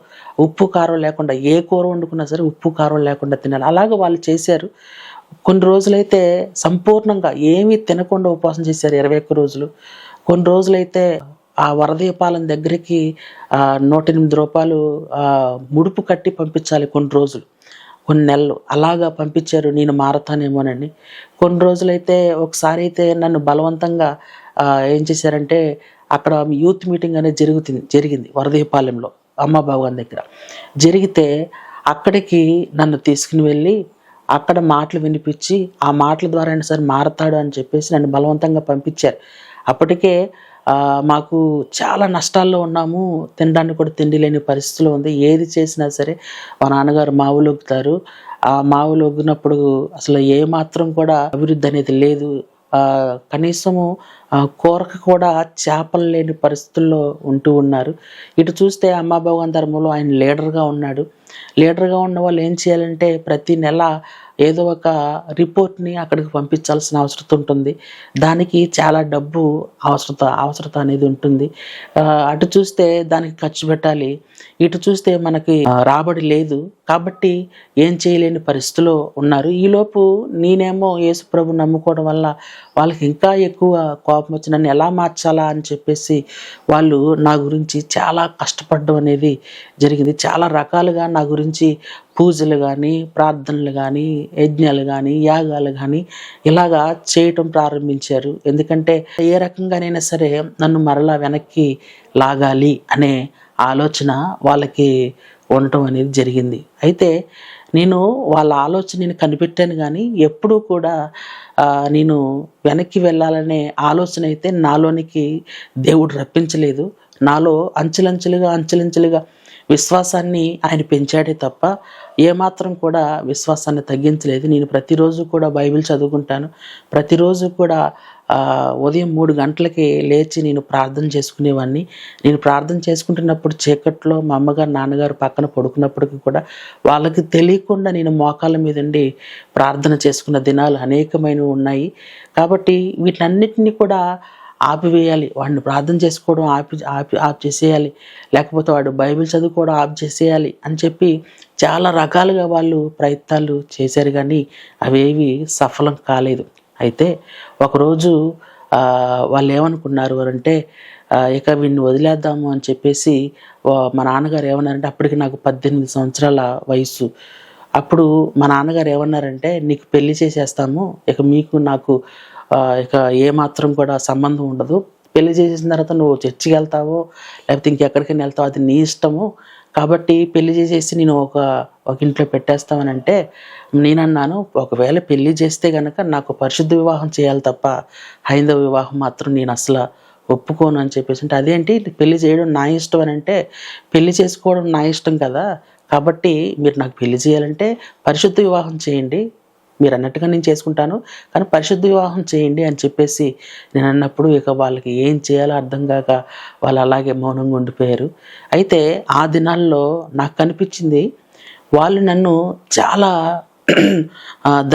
ఉప్పు కారం లేకుండా ఏ కూర వండుకున్నా సరే ఉప్పు కారం లేకుండా తినాలి. అలాగే వాళ్ళు చేశారు. కొన్ని రోజులైతే సంపూర్ణంగా ఏమీ తినకుండా ఉపవాసం చేశారు, 21 రోజులు. కొన్ని రోజులైతే ఆ వరదీపాలెం దగ్గరికి 108 రూపాయలు ముడుపు కట్టి పంపించాలి కొన్ని రోజులు, కొన్ని నెలలు అలాగా పంపించారు. నేను మారతానేమోనని. కొన్ని రోజులైతే ఒకసారి అయితే నన్ను బలవంతంగా ఏం చేశారంటే, అక్కడ యూత్ మీటింగ్ అనేది జరిగింది వరదీపాలెంలో అమ్మ భగవాన్ దగ్గర జరిగితే అక్కడికి నన్ను తీసుకుని వెళ్ళి అక్కడ మాటలు వినిపించి ఆ మాటల ద్వారా అయినా సరే మారతాడు అని చెప్పేసి నన్ను బలవంతంగా పంపించారు. అప్పటికే మాకు చాలా నష్టాల్లో ఉన్నాము, తినడానికి కూడా తిండి లేని పరిస్థితిలో ఉంది. ఏది చేసినా సరే మా నాన్నగారు మావులు ఒగ్గుతారు. ఆ మావులు ఒగ్గినప్పుడు అసలు ఏమాత్రం కూడా అభివృద్ధి అనేది లేదు. కనీసము కూరకు కూడా చేపలు లేని పరిస్థితుల్లో ఉంటూ ఉన్నారు. ఇటు చూస్తే అమ్మ భగవాన్ ధర్మంలో ఆయన లీడర్గా ఉన్నాడు. లీడర్గా ఉన్న వాళ్ళు ఏం చేయాలంటే ప్రతి నెల ఏదో ఒక రిపోర్ట్ని అక్కడికి పంపించాల్సిన అవసరం ఉంటుంది. దానికి చాలా డబ్బు అవసరత అనేది ఉంటుంది. అటు చూస్తే దానికి ఖర్చు పెట్టాలి, ఇటు చూస్తే మనకి రాబడి లేదు. కాబట్టి ఏం చేయలేని పరిస్థితిలో ఉన్నారు. ఈలోపు నేనేమో యేసుప్రభు నమ్ముకోవడం వల్ల వాళ్ళకి ఇంకా ఎక్కువ కోపం వచ్చి నన్ను ఎలా మార్చాలా అని చెప్పేసి వాళ్ళు నా గురించి చాలా కష్టపడడం అనేది జరిగింది. చాలా రకాలుగా నా గురించి పూజలు కానీ, ప్రార్థనలు కానీ, యజ్ఞాలు కానీ, యాగాలు కానీ ఇలాగా చేయటం ప్రారంభించారు. ఎందుకంటే ఏ రకంగానైనా సరే నన్ను మరలా వెనక్కి లాగాలి అనే ఆలోచన వాళ్ళకి ఉండటం అనేది జరిగింది. అయితే నేను వాళ్ళ ఆలోచనని కనిపెట్టాను, కానీ ఎప్పుడూ కూడా నేను వెనక్కి వెళ్ళాలనే ఆలోచన అయితే నాలోనికి దేవుడు రప్పించలేదు. నాలో అంచెలంచెలుగా విశ్వాసాన్ని ఆయన పెంచాడే తప్ప ఏమాత్రం కూడా విశ్వాసాన్ని తగ్గించలేదు. నేను ప్రతిరోజు కూడా బైబిల్ చదువుకుంటాను. ప్రతిరోజు కూడా ఉదయం 3 గంటలకి లేచి నేను ప్రార్థన చేసుకునేవాడిని. నేను ప్రార్థన చేసుకుంటున్నప్పుడు చీకట్లో మా అమ్మగారు నాన్నగారు పక్కన పడుకున్నప్పటికీ కూడా వాళ్ళకి తెలియకుండా నేను మోకాళ్ళ మీద ఉండి ప్రార్థన చేసుకున్న దినాలు అనేకమైనవి ఉన్నాయి. కాబట్టి వీటన్నిటిని కూడా ఆపివేయాలి, వాడిని ప్రార్థన చేసుకోవడం ఆఫ్ చేసేయాలి, లేకపోతే వాడు బైబిల్ చదువుకోవడం ఆఫ్ చేసేయాలి అని చెప్పి చాలా రకాలుగా వాళ్ళు ప్రయత్నాలు చేశారు, కానీ అవేవి సఫలం కాలేదు. అయితే ఒకరోజు వాళ్ళు ఏమనుకున్నారు అంటే, ఇక వీడిని వదిలేద్దాము అని చెప్పేసి మా నాన్నగారు ఏమన్నారంటే, అప్పటికి నాకు 18 సంవత్సరాల వయసు. అప్పుడు మా నాన్నగారు ఏమన్నారంటే, నీకు పెళ్లి చేసేస్తాము, ఇక మీకు నాకు ఇక ఏమాత్రం కూడా సంబంధం ఉండదు, పెళ్లి చేసేసిన తర్వాత నువ్వు చర్చికి వెళ్తావో లేకపోతే ఇంకెక్కడికైనా వెళ్తావో అది నీ ఇష్టము. కాబట్టి పెళ్లి చేసేసి నేను ఒక ఇంట్లో పెట్టేస్తామని అంటే, నేనన్నాను ఒకవేళ పెళ్లి చేస్తే గనక నాకు పరిశుద్ధ వివాహం చేయాలి తప్ప హైందవ వివాహం మాత్రం నేను అసలు ఒప్పుకోను అని చెప్పేసి అంటే, అదేంటి పెళ్లి చేయడం నా ఇష్టం అని అంటే, పెళ్లి చేసుకోవడం నా ఇష్టం కదా, కాబట్టి మీరు నాకు పెళ్లి చేయాలంటే పరిశుద్ధ వివాహం చేయండి, మీరు అన్నట్టుగా నేను చేసుకుంటాను, కానీ పరిశుద్ధ వివాహం చేయండి అని చెప్పేసి నేను అన్నప్పుడు ఇక వాళ్ళకి ఏం చేయాలో అర్థం కాక వాళ్ళు అలాగే మౌనంగా ఉండిపోయారు. అయితే ఆ దినాల్లో నాకు కనిపించింది వాళ్ళు నన్ను చాలా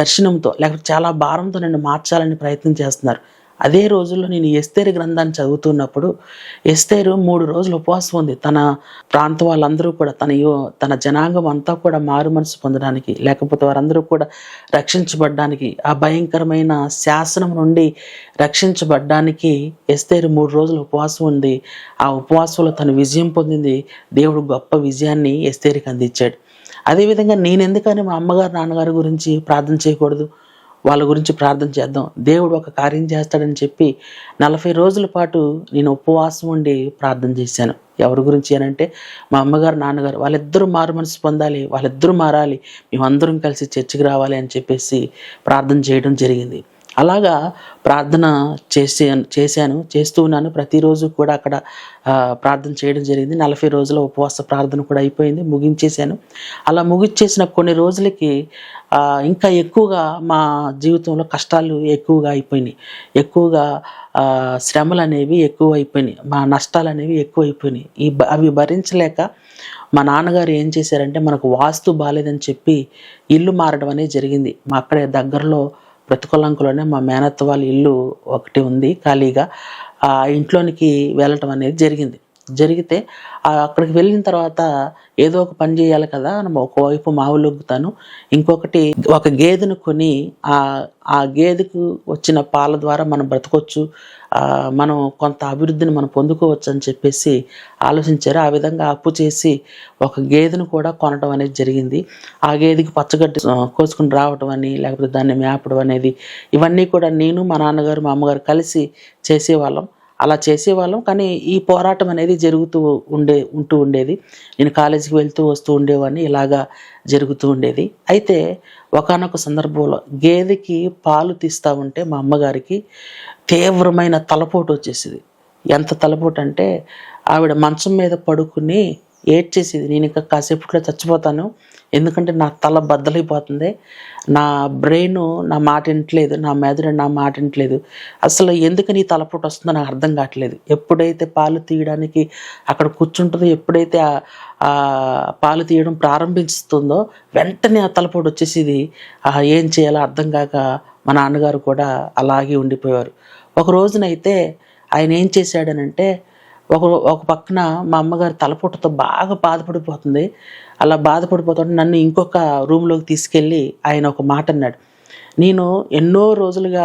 దర్శనంతో లేకపోతే చాలా భారంతో నన్ను మార్చాలని ప్రయత్నం చేస్తున్నారు. అదే రోజుల్లో నేను ఎస్తేరు గ్రంథాన్ని చదువుతున్నప్పుడు ఎస్తేరు 3 రోజులు ఉపవాసం ఉంది. తన ప్రాంతం వాళ్ళందరూ కూడా తన జనాంగం అంతా కూడా మారు మనసు పొందడానికి, లేకపోతే వారందరూ కూడా రక్షించబడ్డానికి, ఆ భయంకరమైన శాసనం నుండి రక్షించబడ్డానికి ఎస్తేరు 3 రోజులు ఉపవాసం ఉంది. ఆ ఉపవాసంలో తను విజయం పొందింది. దేవుడు గొప్ప విజయాన్ని ఎస్తేరుకి అందించాడు. అదేవిధంగా నేనెందుకని మా అమ్మగారు నాన్నగారి గురించి ప్రార్థన చేయకూడదు, వాళ్ళ గురించి ప్రార్థన చేద్దాం, దేవుడు ఒక కార్యం చేస్తాడని చెప్పి 40 రోజుల పాటు నేను ఉపవాసం ఉండి ప్రార్థన చేశాను. ఎవరి గురించి అనంటే మా అమ్మగారు నాన్నగారు వాళ్ళిద్దరూ మారు మనసు పొందాలి, వాళ్ళిద్దరూ మారాలి, మేమందరం కలిసి చర్చికి రావాలి అని చెప్పేసి ప్రార్థన చేయడం జరిగింది. అలాగా ప్రార్థన చేస్తూ ఉన్నాను. ప్రతిరోజు కూడా అక్కడ ప్రార్థన చేయడం జరిగింది. 40 రోజుల ఉపవాస ప్రార్థన కూడా అయిపోయింది, ముగించేశాను. అలా ముగించేసిన కొన్ని రోజులకి ఇంకా ఎక్కువగా మా జీవితంలో కష్టాలు ఎక్కువగా అయిపోయినాయి, ఎక్కువగా శ్రమలు అనేవి ఎక్కువ అయిపోయినాయి, మా నష్టాలు అనేవి ఎక్కువ అయిపోయినాయి. అవి భరించలేక మా నాన్నగారు ఏం చేశారంటే, మనకు వాస్తు బాలేదని చెప్పి ఇల్లు మారడం అనేది జరిగింది. మా అక్కడే దగ్గరలో ప్రతికూలంకలోనే మా మేనత్త వాళ్ళ ఇల్లు ఒకటి ఉంది ఖాళీగా. ఆ ఇంట్లోనికి వెళ్ళటం అనేది జరిగితే అక్కడికి వెళ్ళిన తర్వాత ఏదో ఒక పని చేయాలి కదా, ఒకవైపు మావులొగ్గుతాను, ఇంకొకటి ఒక గేదెను కొని ఆ గేదెకు వచ్చిన పాల ద్వారా మనం బ్రతకొచ్చు, మనం కొంత అభివృద్ధిని మనం పొందుకోవచ్చు అని చెప్పేసి ఆలోచించారు. ఆ విధంగా అప్పు చేసి ఒక గేదెను కూడా కొనడం అనేది జరిగింది. ఆ గేదెకి పచ్చగడ్డి కోసుకుని రావడం అని, లేకపోతే దాన్ని మేపడం అనేది, ఇవన్నీ కూడా నేను మా నాన్నగారు మా అమ్మగారు కలిసి చేసేవాళ్ళం. అలా చేసేవాళ్ళం. కానీ ఈ పోరాటం అనేది ఉంటూ ఉండేది. నేను కాలేజీకి వెళ్తూ వస్తూ ఉండేవాడిని, ఇలాగా జరుగుతూ ఉండేది. అయితే ఒకానొక సందర్భంలో గేదెకి పాలు తీస్తూ ఉంటే మా అమ్మగారికి తీవ్రమైన తలపోటు వచ్చేసింది. ఎంత తలపోటు అంటే ఆవిడ మంచం మీద పడుకుని ఏడ్చేసేది, నేను ఇంకా కాసేపట్లో చచ్చిపోతాను, ఎందుకంటే నా తల బద్దలైపోతుంది, నా బ్రెయిన్ నా మాట వింటలేదు, నా మెదడు నా మాట వింటలేదు, అసలు ఎందుకని ఈ తలపోటు వస్తుందో నాకు అర్థం కావట్లేదు. ఎప్పుడైతే పాలు తీయడానికి అక్కడ కూర్చుంటుందో, ఎప్పుడైతే పాలు తీయడం ప్రారంభిస్తుందో వెంటనే ఆ తలపోటు వచ్చేసేది. ఏం చేయాలో అర్థం కాక మా నాన్నగారు కూడా అలాగే ఉండిపోయారు. ఒక రోజునైతే ఆయన ఏం చేశాడనంటే, ఒక పక్కన మా అమ్మగారు తలపోటుతో బాగా బాధపడిపోతుంది. అలా బాధపడిపోతుంటే నన్ను ఇంకొక రూమ్లోకి తీసుకెళ్ళి ఆయన ఒక మాట అన్నాడు. నేను ఎన్నో రోజులుగా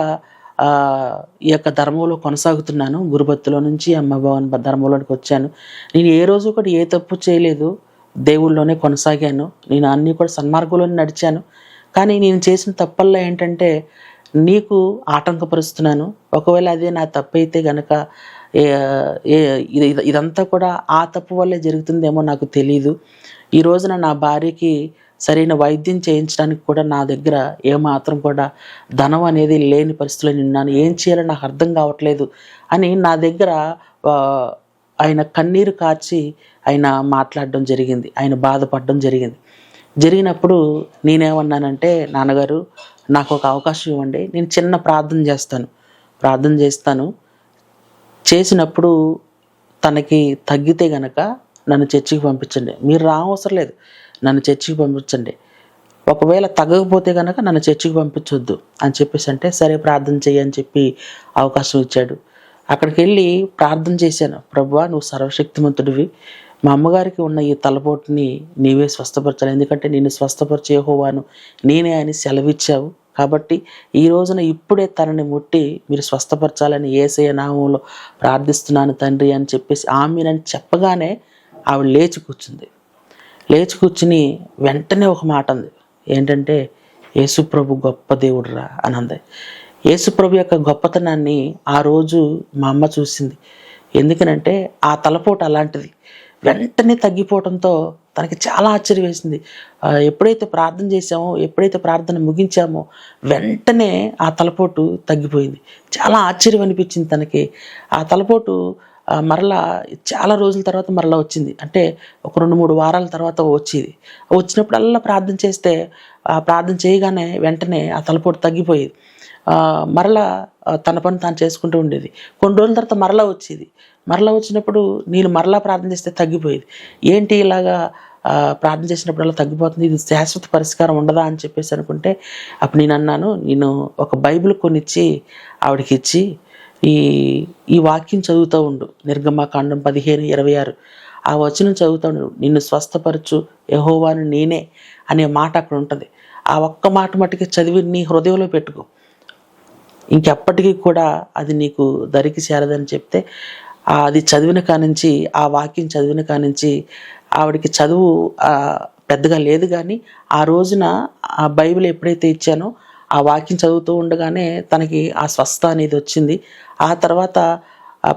ఈ యొక్క ధర్మంలో కొనసాగుతున్నాను, గురుభక్తిలో నుంచి అమ్మభవన్ ధర్మంలోనికి వచ్చాను. నేను ఏ రోజు కూడా ఏ తప్పు చేయలేదు, దేవుళ్ళలోనే కొనసాగాను, నేను అన్నీ కూడా సన్మార్గంలోనే నడిచాను. కానీ నేను చేసిన తప్పల్లా ఏంటంటే నీకు ఆటంకపరుస్తున్నాను. ఒకవేళ అదే నా తప్పు అయితే గనక ఇదంతా కూడా ఆ తప్పు వల్లే జరుగుతుందేమో నాకు తెలీదు. ఈ రోజున నా భార్యకి సరైన వైద్యం చేయించడానికి కూడా నా దగ్గర ఏమాత్రం కూడా ధనం అనేది లేని పరిస్థితిలో నిన్నాను, ఏం చేయాలో నాకు అర్థం కావట్లేదు అని నా దగ్గర ఆయన కన్నీరు కార్చి ఆయన మాట్లాడడం జరిగింది, ఆయన బాధపడడం జరిగినప్పుడు నేనేమన్నానంటే, నాన్నగారు నాకు ఒక అవకాశం ఇవ్వండి, నేను చిన్న ప్రార్థన చేస్తాను, చేసినప్పుడు తనకి తగ్గితే గనక నన్ను చర్చికి పంపించండి, మీరు రావసరం లేదు, నన్ను చర్చికి పంపించండి, ఒకవేళ తగ్గకపోతే కనుక నన్ను చర్చికి పంపించొద్దు అని చెప్పేసి అంటే, సరే ప్రార్థన చేయని చెప్పి అవకాశం ఇచ్చాడు. అక్కడికి వెళ్ళి ప్రార్థన చేశాను. ప్రభువా, నువ్వు సర్వశక్తిమంతుడివి, మా అమ్మగారికి ఉన్న ఈ తలపోటుని నీవే స్వస్థపరచాలి, ఎందుకంటే నేను స్వస్థపరిచే యెహోవాను నేనే అని సెలవిచ్చావు, కాబట్టి ఈ రోజున ఇప్పుడే తనని ముట్టి మీరు స్వస్థపరచాలని యేసయ్య నామములో ప్రార్థిస్తున్నాను తండ్రి అని చెప్పేసి ఆమేనని చెప్పగానే ఆవిడ లేచి కూర్చుని వెంటనే ఒక మాట అంది, ఏంటంటే యేసు ప్రభు గొప్ప దేవుడురా అని అంది. యేసుప్రభు యొక్క గొప్పతనాన్ని ఆ రోజు మా అమ్మ చూసింది. ఎందుకనంటే ఆ తలపోటు అలాంటిది. వెంటనే తగ్గిపోవడంతో తనకి చాలా ఆశ్చర్యం వేసింది. ఎప్పుడైతే ప్రార్థన చేశామో, ఎప్పుడైతే ప్రార్థన ముగించామో వెంటనే ఆ తలపోటు తగ్గిపోయింది. చాలా ఆశ్చర్యం అనిపించింది తనకి. ఆ తలపోటు మరలా చాలా రోజుల తర్వాత మరలా వచ్చింది. అంటే ఒక 2, 3 వారాల తర్వాత వచ్చేది. వచ్చినప్పుడల్లా ప్రార్థన చేస్తే ప్రార్థన చేయగానే వెంటనే ఆ తలపోటు తగ్గిపోయేది. మరలా తన పని తాను చేసుకుంటూ ఉండేది. కొన్ని రోజుల తర్వాత మరలా వచ్చేది. మరలా వచ్చినప్పుడు నేను మరలా ప్రార్థన చేస్తే తగ్గిపోయేది. ఏంటి ఇలాగా ప్రార్థన చేసినప్పుడల్లా తగ్గిపోతుంది, ఇది శాశ్వత పరిష్కారం ఉండదా అని చెప్పేసి అనుకుంటే అప్పుడు నేను అన్నాను, నేను ఒక బైబిల్ కొనిచ్చి ఆవిడకి ఇచ్చి ఈ వాక్యం చదువుతూ ఉండు, నిర్గమకాండం 15:26 ఆ వచనం చదువుతూ ఉండు, నిన్ను స్వస్థపరచు యెహోవాను నేనే అనే మాట అక్కడ ఉంటుంది. ఆ ఒక్క మాట మట్టుకి చదివి నీ హృదయంలో పెట్టుకో, ఇంకెప్పటికీ కూడా అది నీకు దరికి చేరదని చెప్తే అది చదివిన కానించి, ఆ వాక్యం చదివిన కానించి ఆవిడకి చదువు పెద్దగా లేదు, కానీ ఆ రోజున ఆ బైబిల్ ఎప్పుడైతే ఇచ్చానో ఆ వాక్యం చదువుతూ ఉండగానే తనకి ఆ స్వస్థత అనేది వచ్చింది. ఆ తర్వాత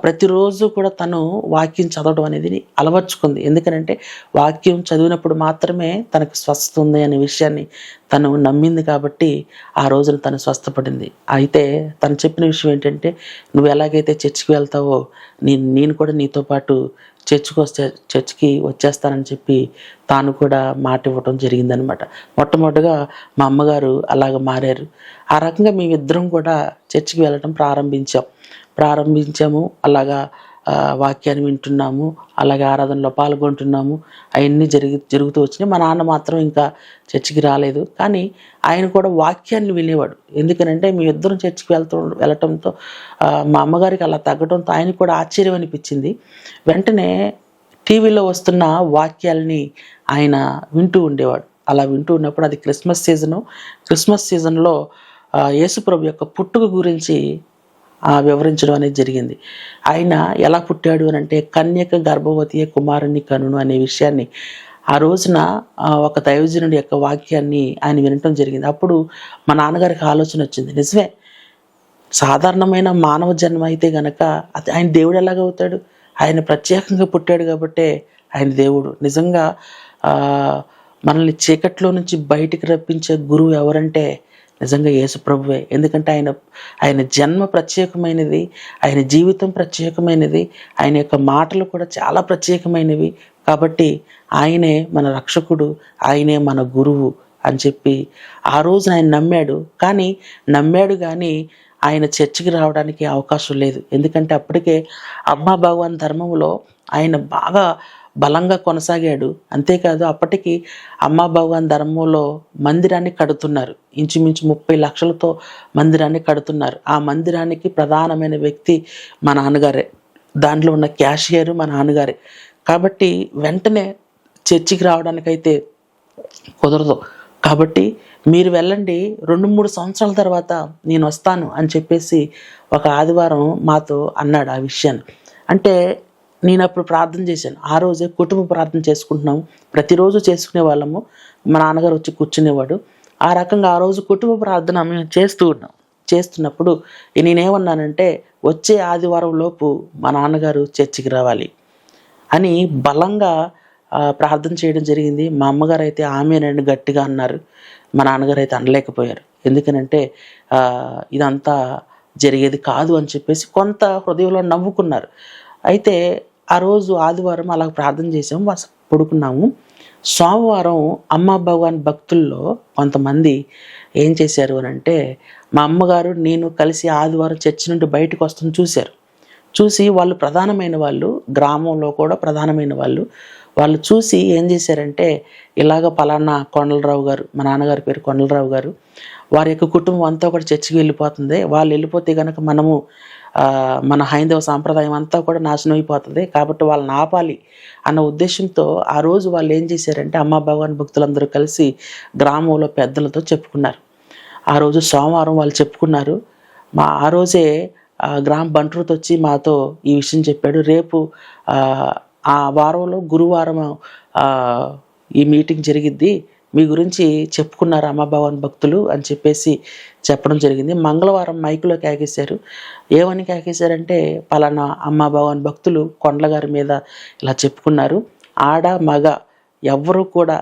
ప్రతిరోజు కూడా తను వాక్యం చదవడం అనేది అలవర్చుకుంది. ఎందుకనంటే వాక్యం చదివినప్పుడు మాత్రమే తనకు స్వస్థత ఉంది అనే విషయాన్ని తను నమ్మింది కాబట్టి ఆ రోజున తను స్వస్థపడింది. అయితే తను చెప్పిన విషయం ఏంటంటే, నువ్వు ఎలాగైతే చర్చికి వెళ్తావో నేను కూడా నీతో పాటు చర్చికి వచ్చేస్తానని చెప్పి తాను కూడా మాట ఇవ్వటం జరిగిందనమాట. మొట్టమొదటిగా మా అమ్మగారు అలాగ మారారు. ఆ రకంగా మేమిద్దరం కూడా చర్చికి వెళ్ళటం ప్రారంభించాము. అలాగా వాక్యాన్ని వింటున్నాము, అలాగే ఆరాధనలో పాల్గొంటున్నాము. అవన్నీ జరుగుతూ వచ్చినాయి. మా నాన్న మాత్రం ఇంకా చర్చికి రాలేదు, కానీ ఆయన కూడా వాక్యాన్ని వినేవాడు. ఎందుకనంటే మేమిద్దరం చర్చికి వెళ్ళటంతో మా అమ్మగారికి అలా తగ్గడంతో ఆయనకు కూడా ఆశ్చర్యం అనిపించింది. వెంటనే టీవీలో వస్తున్న వాక్యాలని ఆయన వింటూ ఉండేవాడు. అలా వింటూ ఉన్నప్పుడు అది క్రిస్మస్ సీజన్లో యేసుప్రభు యొక్క పుట్టుక గురించి వివరించడం అనేది జరిగింది. ఆయన ఎలా పుట్టాడు అని అంటే, కన్యక గర్భవతి కుమారుని కనును అనే విషయాన్ని ఆ రోజున ఒక దైవజనుడి యొక్క వాక్యాన్ని ఆయన వినటం జరిగింది. అప్పుడు మా నాన్నగారికి ఆలోచన వచ్చింది, నిజమే, సాధారణమైన మానవ జన్మ అయితే గనక అది ఆయన దేవుడు ఎలాగవుతాడు? ఆయన ప్రత్యేకంగా పుట్టాడు కాబట్టే ఆయన దేవుడు. నిజంగా మనల్ని చీకట్లో నుంచి బయటికి రప్పించే గురువు ఎవరంటే నిజంగా యేసుప్రభువే. ఎందుకంటే ఆయన జన్మ ప్రత్యేకమైనది, ఆయన జీవితం ప్రత్యేకమైనది, ఆయన యొక్క మాటలు కూడా చాలా ప్రత్యేకమైనవి. కాబట్టి ఆయనే మన రక్షకుడు, ఆయనే మన గురువు అని చెప్పి ఆ రోజున ఆయన నమ్మాడు కానీ ఆయన చర్చికి రావడానికి అవకాశం లేదు. ఎందుకంటే అప్పటికే అమ్మా భగవాన్ ధర్మంలో ఆయన బాగా బలంగా కొనసాగాడు. అంతేకాదు అప్పటికి అమ్మా భగవాన్ ధర్మంలో మందిరాన్ని కడుతున్నారు. ఇంచుమించు 30 లక్షలతో మందిరాన్ని కడుతున్నారు. ఆ మందిరానికి ప్రధానమైన వ్యక్తి మా నాన్నగారే, దాంట్లో ఉన్న క్యాషియర్ మా నాన్నగారే. కాబట్టి వెంటనే చర్చికి రావడానికైతే కుదరదు. కాబట్టి మీరు వెళ్ళండి, 2-3 సంవత్సరాల తర్వాత నేను వస్తాను అని చెప్పేసి ఒక ఆదివారం మాతో అన్నాడు ఆ విషయాన్ని. అంటే నేను అప్పుడు ప్రార్థన చేశాను. ఆ రోజే కుటుంబ ప్రార్థన చేసుకుంటున్నాము, ప్రతిరోజు చేసుకునే వాళ్ళము. మా నాన్నగారు వచ్చి కూర్చునేవాడు. ఆ రకంగా ఆ రోజు కుటుంబ ప్రార్థన మేము చేస్తున్నప్పుడు నేనేమన్నానంటే, వచ్చే ఆదివారం లోపు మా నాన్నగారు చర్చికి రావాలి అని బలంగా ప్రార్థన చేయడం జరిగింది. మా అమ్మగారు అయితే ఆమేనండి గట్టిగా అన్నారు. మా నాన్నగారు అయితే అనలేకపోయారు. ఎందుకనంటే ఇదంతా జరిగేది కాదు అని చెప్పేసి కొంత హృదయంలో నవ్వుకున్నారు. అయితే ఆ రోజు ఆదివారం అలా ప్రార్థన చేసాము, పడుకున్నాము. సోమవారం అమ్మా భగవాన్ భక్తుల్లో కొంతమంది ఏం చేశారు అని అంటే, మా అమ్మగారు నేను కలిసి ఆదివారం చర్చి నుండి బయటకు వస్తుంది చూసి వాళ్ళు ప్రధానమైన వాళ్ళు, గ్రామంలో కూడా ప్రధానమైన వాళ్ళు చూసి ఏం చేశారంటే, ఇలాగ పలానా కొండలరావు గారు, మా నాన్నగారి పేరు కొండలరావు గారు, వారి యొక్క కుటుంబం అంతా కూడా చర్చికి వెళ్ళిపోతుంది, వాళ్ళు వెళ్ళిపోతే కనుక మనము మన హైందవ సాంప్రదాయం అంతా కూడా నాశనం అయిపోతుంది, కాబట్టి వాళ్ళని ఆపాలి అన్న ఉద్దేశంతో ఆ రోజు వాళ్ళు ఏం చేశారంటే, అమ్మా భగవాన్ భక్తులందరూ కలిసి గ్రామంలో పెద్దలతో చెప్పుకున్నారు. ఆ రోజు సోమవారం వాళ్ళు చెప్పుకున్నారు. ఆ రోజే గ్రామ బంట్రుతో వచ్చి మాతో ఈ విషయం చెప్పాడు. రేపు ఆ వారంలో గురువారం ఈ మీటింగ్ జరిగిద్ది, మీ గురించి చెప్పుకున్నారు అమ్మభవన్ భక్తులు అని చెప్పేసి చెప్పడం జరిగింది. మంగళవారం మైకులో కేకేశారు. ఏమని కేకేశారంటే, పలానా అమ్మభవన్ భక్తులు కొండల గారి మీద ఇలా చెప్పుకున్నారు. ఆడ మగ ఎవ్వరూ కూడా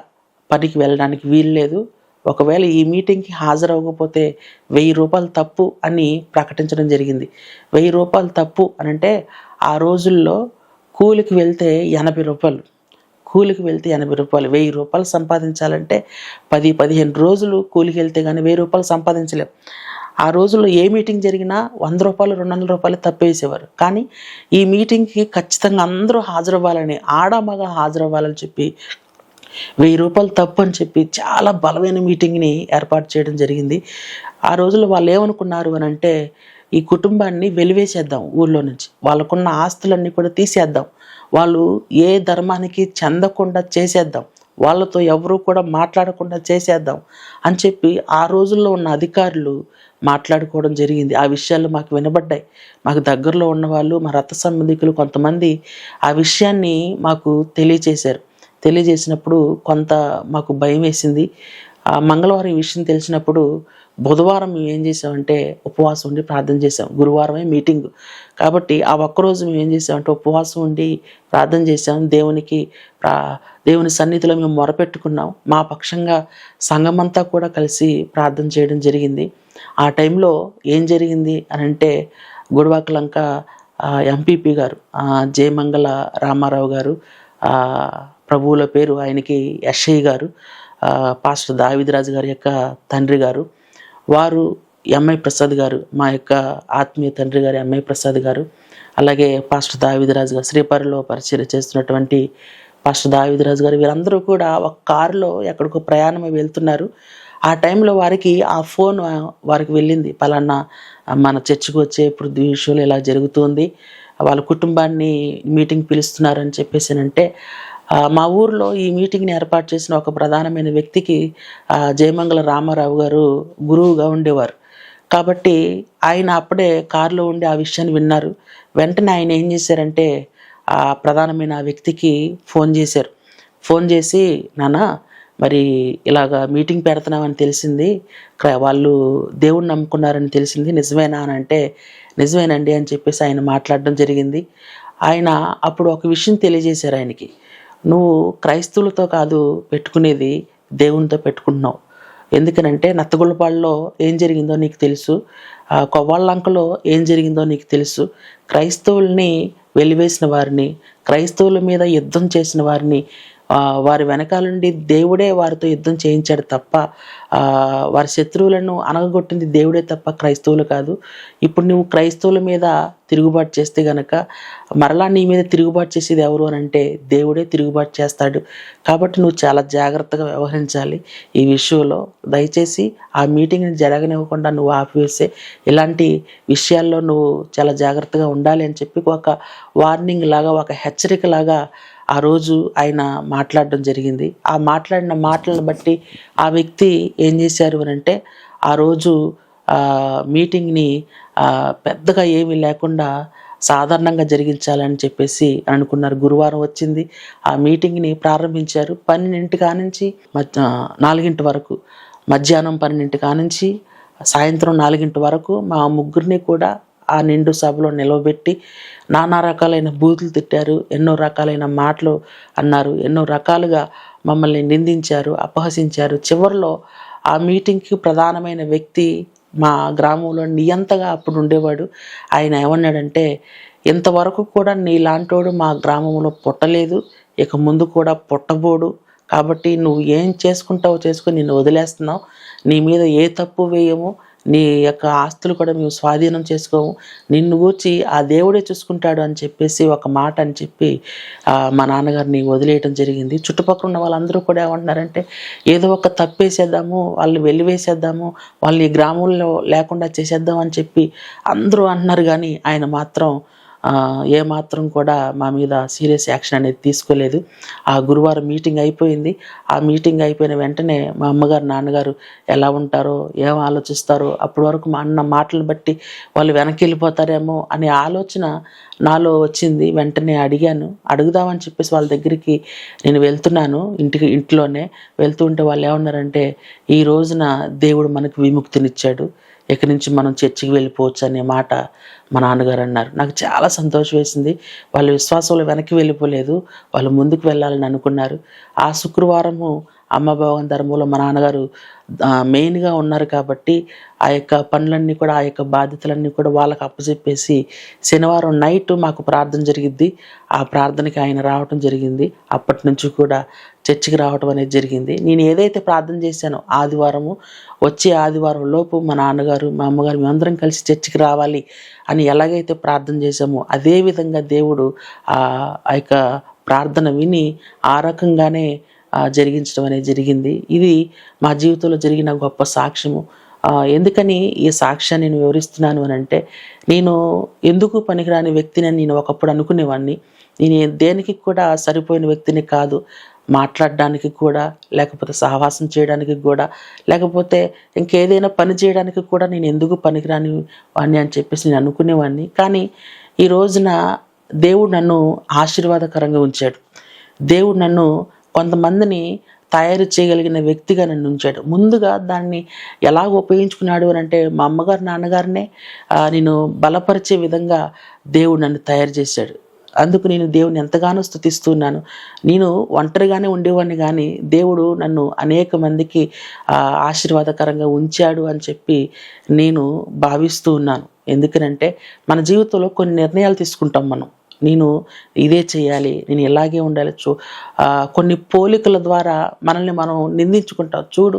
పనికి వెళ్ళడానికి వీల్లేదు. ఒకవేళ ఈ మీటింగ్కి హాజరవ్వకపోతే 1000 రూపాయలు తప్పు అని ప్రకటించడం జరిగింది. 1000 రూపాయలు తప్పు అని అంటే ఆ రోజుల్లో కూలికి వెళ్తే 80 రూపాయలు. కూలికి వెళ్తే 80 రూపాయలు. 1000 రూపాయలు సంపాదించాలంటే 10-15 రోజులు కూలికి వెళ్తే కానీ 1000 రూపాయలు సంపాదించలేం. ఆ రోజుల్లో ఏ మీటింగ్ జరిగినా 100 రూపాయలు 200 రూపాయలు తప్పేసేవారు. కానీ ఈ మీటింగ్కి ఖచ్చితంగా అందరూ హాజరవ్వాలని, ఆడ మగ హాజరవ్వాలని చెప్పి 1000 రూపాయలు తప్పు అని చెప్పి చాలా బలమైన మీటింగ్ని ఏర్పాటు చేయడం జరిగింది. ఆ రోజుల్లో వాళ్ళు ఏమనుకున్నారు అని అంటే, ఈ కుటుంబాన్ని వెలివేసేద్దాం ఊళ్ళో నుంచి, వాళ్ళకున్న ఆస్తులన్నీ కూడా తీసేద్దాం, వాళ్ళు ఏ ధర్మానికి చెందకుండా చేసేద్దాం, వాళ్ళతో ఎవరు కూడా మాట్లాడకుండా చేసేద్దాం అని చెప్పి ఆ రోజుల్లో ఉన్న అధికారులు మాట్లాడుకోవడం జరిగింది. ఆ విషయాలు మాకు వినబడ్డాయి. మాకు దగ్గరలో ఉన్నవాళ్ళు, మా రక్త సంబంధికులు కొంతమంది ఆ విషయాన్ని మాకు తెలియజేసినప్పుడు కొంత మాకు భయం వేసింది. మంగళవారం ఈ విషయం తెలిసినప్పుడు బుధవారం మేము ఏం చేసామంటే ఉపవాసం ఉండి ప్రార్థన చేసాం. గురువారమే మీటింగ్ కాబట్టి ఆ ఒక్కరోజు మేము ఏం చేసామంటే ఉపవాసం ఉండి ప్రార్థన చేసాం. దేవుని సన్నిధిలో మేము మొరపెట్టుకున్నాం. మా పక్షంగా సంఘమంతా కూడా కలిసి ప్రార్థన చేయడం జరిగింది. ఆ టైంలో ఏం జరిగింది అని అంటే, గుడివాకలంక ఎంపీపీ గారు జయమంగళ రామారావు గారు, ప్రభువుల పేరు ఆయనకి యశ్ఐ గారు, పాస్టర్ దావిదరాజు గారి యొక్క తండ్రి గారు, వారు ఎంఐ ప్రసాద్ గారు, మా యొక్క ఆత్మీయ తండ్రి గారు ఎంఐ ప్రసాద్ గారు, అలాగే పాస్టర్ దావిదరాజు గారు, శ్రీపరిలో పరిచర్య చేస్తున్నటువంటి పాస్టర్ దావిదరాజు గారు, వీరందరూ కూడా ఒక కారులో ఎక్కడికో ప్రయాణమై వెళ్తున్నారు. ఆ టైంలో వారికి ఆ ఫోన్ వారికి వెళ్ళింది. పలానా మన చర్చికి వచ్చే పృథ్వీ షోలో ఇలా జరుగుతుంది, వాళ్ళ కుటుంబాన్ని మీటింగ్ పిలుస్తున్నారని చెప్పేసానంటే, మా ఊర్లో ఈ మీటింగ్ని ఏర్పాటు చేసిన ఒక ప్రధానమైన వ్యక్తికి జయమంగళ రామారావు గారు గురువుగా ఉండేవారు. కాబట్టి ఆయన అప్పుడే కారులో ఉండి ఆ విషయాన్ని విన్నారు. వెంటనే ఆయన ఏం చేశారంటే, ఆ ప్రధానమైన ఆ వ్యక్తికి ఫోన్ చేశారు. ఫోన్ చేసి, నాన్న మరి ఇలాగా మీటింగ్ పెడుతున్నామని తెలిసింది, వాళ్ళు దేవుణ్ణి నమ్ముకున్నారని తెలిసింది, నిజమేనా అని అంటే, నిజమేనండి అని చెప్పేసి ఆయన మాట్లాడడం జరిగింది. ఆయన అప్పుడు ఒక విషయం తెలియజేశారు ఆయనకి, నువ్వు క్రైస్తవులతో కాదు పెట్టుకునేది, దేవునితో పెట్టుకుంటున్నావు. ఎందుకనంటే నత్తగుళ్ళపాడులో ఏం జరిగిందో నీకు తెలుసు, కొవ్వాళ్ళంకలో ఏం జరిగిందో నీకు తెలుసు. క్రైస్తవుల్ని వెలివేసిన వారిని, క్రైస్తవుల మీద యుద్ధం చేసిన వారిని, వారి వెనకాల నుండి దేవుడే వారితో యుద్ధం చేయించాడు తప్ప, వారి శత్రువులను అనగగొట్టింది దేవుడే తప్ప క్రైస్తవులు కాదు. ఇప్పుడు నువ్వు క్రైస్తవుల మీద తిరుగుబాటు చేస్తే గనక మరలా నీ మీద తిరుగుబాటు చేసేది ఎవరు అని అంటే దేవుడే తిరుగుబాటు చేస్తాడు. కాబట్టి నువ్వు చాలా జాగ్రత్తగా వ్యవహరించాలి ఈ విషయంలో. దయచేసి ఆ మీటింగ్ని జరగనివ్వకుండా నువ్వు ఆపివేసే, ఇలాంటి విషయాల్లో నువ్వు చాలా జాగ్రత్తగా ఉండాలి అని చెప్పి ఒక వార్నింగ్ లాగా, ఒక హెచ్చరిక లాగా ఆ రోజు ఆయన మాట్లాడడం జరిగింది. ఆ మాట్లాడిన మాటలను బట్టి ఆ వ్యక్తి ఏం చేశారు అని అంటే, ఆ రోజు మీటింగ్ని పెద్దగా ఏమీ లేకుండా సాధారణంగా జరిగించాలని చెప్పేసి అనుకున్నారు. గురువారం వచ్చింది, ఆ మీటింగ్ని ప్రారంభించారు. 12 కానుంచి 4 వరకు, మధ్యాహ్నం 12 కానుంచి సాయంత్రం 4 వరకు మా ముగ్గురిని కూడా ఆ నిండు సభలో నిలవబెట్టి నానా రకాలైన బూతులు తిట్టారు, ఎన్నో రకాలైన మాటలు అన్నారు, ఎన్నో రకాలుగా మమ్మల్ని నిందించారు, అపహసించారు. చివరిలో ఆ మీటింగ్కి ప్రధానమైన వ్యక్తి మా గ్రామంలో నియంతగా అప్పుడు ఉండేవాడు. ఆయన ఏమన్నాడంటే, ఇంతవరకు కూడా నీలాంటోడు మా గ్రామంలో పుట్టలేదు, ఇక ముందు కూడా పుట్టబోడు, కాబట్టి నువ్వు ఏం చేసుకుంటావో చేసుకుని నిన్ను వదిలేస్తున్నావు, నీ మీద ఏ తప్పు వేయము, నీ యొక్క ఆస్తులు కూడా మేము స్వాధీనం చేసుకోము, నిన్ను గూర్చి ఆ దేవుడే చూసుకుంటాడు అని చెప్పేసి ఒక మాట అని చెప్పి మా నాన్నగారిని వదిలేయటం జరిగింది. చుట్టుపక్కల ఉన్న వాళ్ళందరూ కూడా ఏమంటున్నారంటే, ఏదో ఒక తప్పేసేద్దాము, వాళ్ళని వెలివేసేద్దాము, వాళ్ళని గ్రామంలో లేకుండా చేసేద్దాం అని చెప్పి అందరూ అంటున్నారు. కానీ ఆయన మాత్రం ఏమాత్రం కూడా మా మీద సీరియస్ యాక్షన్ అనేది తీసుకోలేదు. ఆ గురువారం మీటింగ్ అయిపోయింది. ఆ మీటింగ్ అయిపోయిన వెంటనే మా అమ్మగారు, నాన్నగారు ఎలా ఉంటారో, ఏం ఆలోచిస్తారో, అప్పటి వరకు మా అన్న మాటలు బట్టి వాళ్ళు వెనక్కి వెళ్ళిపోతారేమో అనే ఆలోచన నాలో వచ్చింది. వెంటనే అడుగుదామని చెప్పేసి వాళ్ళ దగ్గరికి నేను వెళ్తున్నాను. ఇంట్లోనే వెళ్తూ ఉంటే వాళ్ళు ఏమన్నారంటే, ఈ రోజున దేవుడు మనకు విముక్తినిచ్చాడు, ఇక్కడి నుంచి మనం చర్చికి వెళ్ళిపోవచ్చు అనే మాట మా నాన్నగారు అన్నారు. నాకు చాలా సంతోషం వేసింది. వాళ్ళు విశ్వాసంలో వెనక్కి వెళ్ళిపోలేదు, వాళ్ళు ముందుకు వెళ్ళాలని అనుకున్నారు. ఆ శుక్రవారము అమ్మ భగవన్ ధర్మంలో మా నాన్నగారు మెయిన్గా ఉన్నారు కాబట్టి ఆ యొక్క పనులన్నీ కూడా, ఆ యొక్క బాధ్యతలన్నీ కూడా వాళ్ళకి అప్పచెప్పేసి శనివారం నైట్ మాకు ప్రార్థన జరిగిద్ది. ఆ ప్రార్థనకి ఆయన రావటం జరిగింది. అప్పటి నుంచి కూడా చర్చికి రావటం అనేది జరిగింది. నేను ఏదైతే ప్రార్థన చేశానో వచ్చే ఆదివారం లోపు మా నాన్నగారు, మా అమ్మగారు మేమందరం కలిసి చర్చికి రావాలి అని ఎలాగైతే ప్రార్థన చేశామో అదే విధంగా దేవుడు ఆ యొక్క ప్రార్థన విని ఆ రకంగానే జరిగించడం అనేది జరిగింది. ఇది మా జీవితంలో జరిగిన గొప్ప సాక్ష్యము. ఎందుకని ఈ సాక్ష్యాన్ని నేను వివరిస్తున్నాను అని అంటే, నేను ఎందుకు పనికిరాని వ్యక్తిని నేను ఒకప్పుడు అనుకునేవాడిని. నేను దేనికి కూడా సరిపోయిన వ్యక్తిని కాదు. మాట్లాడడానికి కూడా, లేకపోతే సహవాసం చేయడానికి కూడా, లేకపోతే ఇంకేదైనా పని చేయడానికి కూడా నేను ఎందుకు పనికిరాని వాడిని అని చెప్పేసి నేను అనుకునేవాడిని. కానీ ఈ రోజున దేవుడు నన్ను ఆశీర్వాదకరంగా ఉంచాడు. దేవుడు నన్ను కొంతమందిని తయారు చేయగలిగిన వ్యక్తిగా నన్ను ఉంచాడు. ముందుగా దాన్ని ఎలా ఉపయోగించుకున్నాడు అని అంటే, మా అమ్మగారు, నాన్నగారినే నేను బలపరిచే విధంగా దేవుడు నన్ను తయారు చేశాడు. అందుకు నేను దేవుని ఎంతగానో స్తుతిస్తున్నాను. నేను ఒంటరిగానే ఉండేవాడిని, కానీ దేవుడు నన్ను అనేక మందికి ఆశీర్వాదకరంగా ఉంచాడు అని చెప్పి నేను భావిస్తూ ఉన్నాను. ఎందుకనంటే మన జీవితంలో కొన్ని నిర్ణయాలు తీసుకుంటాం మనం. నేను ఇదే చేయాలి, నేను ఇలాగే ఉండాలి. కొన్ని పోలికల ద్వారా మనల్ని మనం నిందించుకుంటాం. చూడు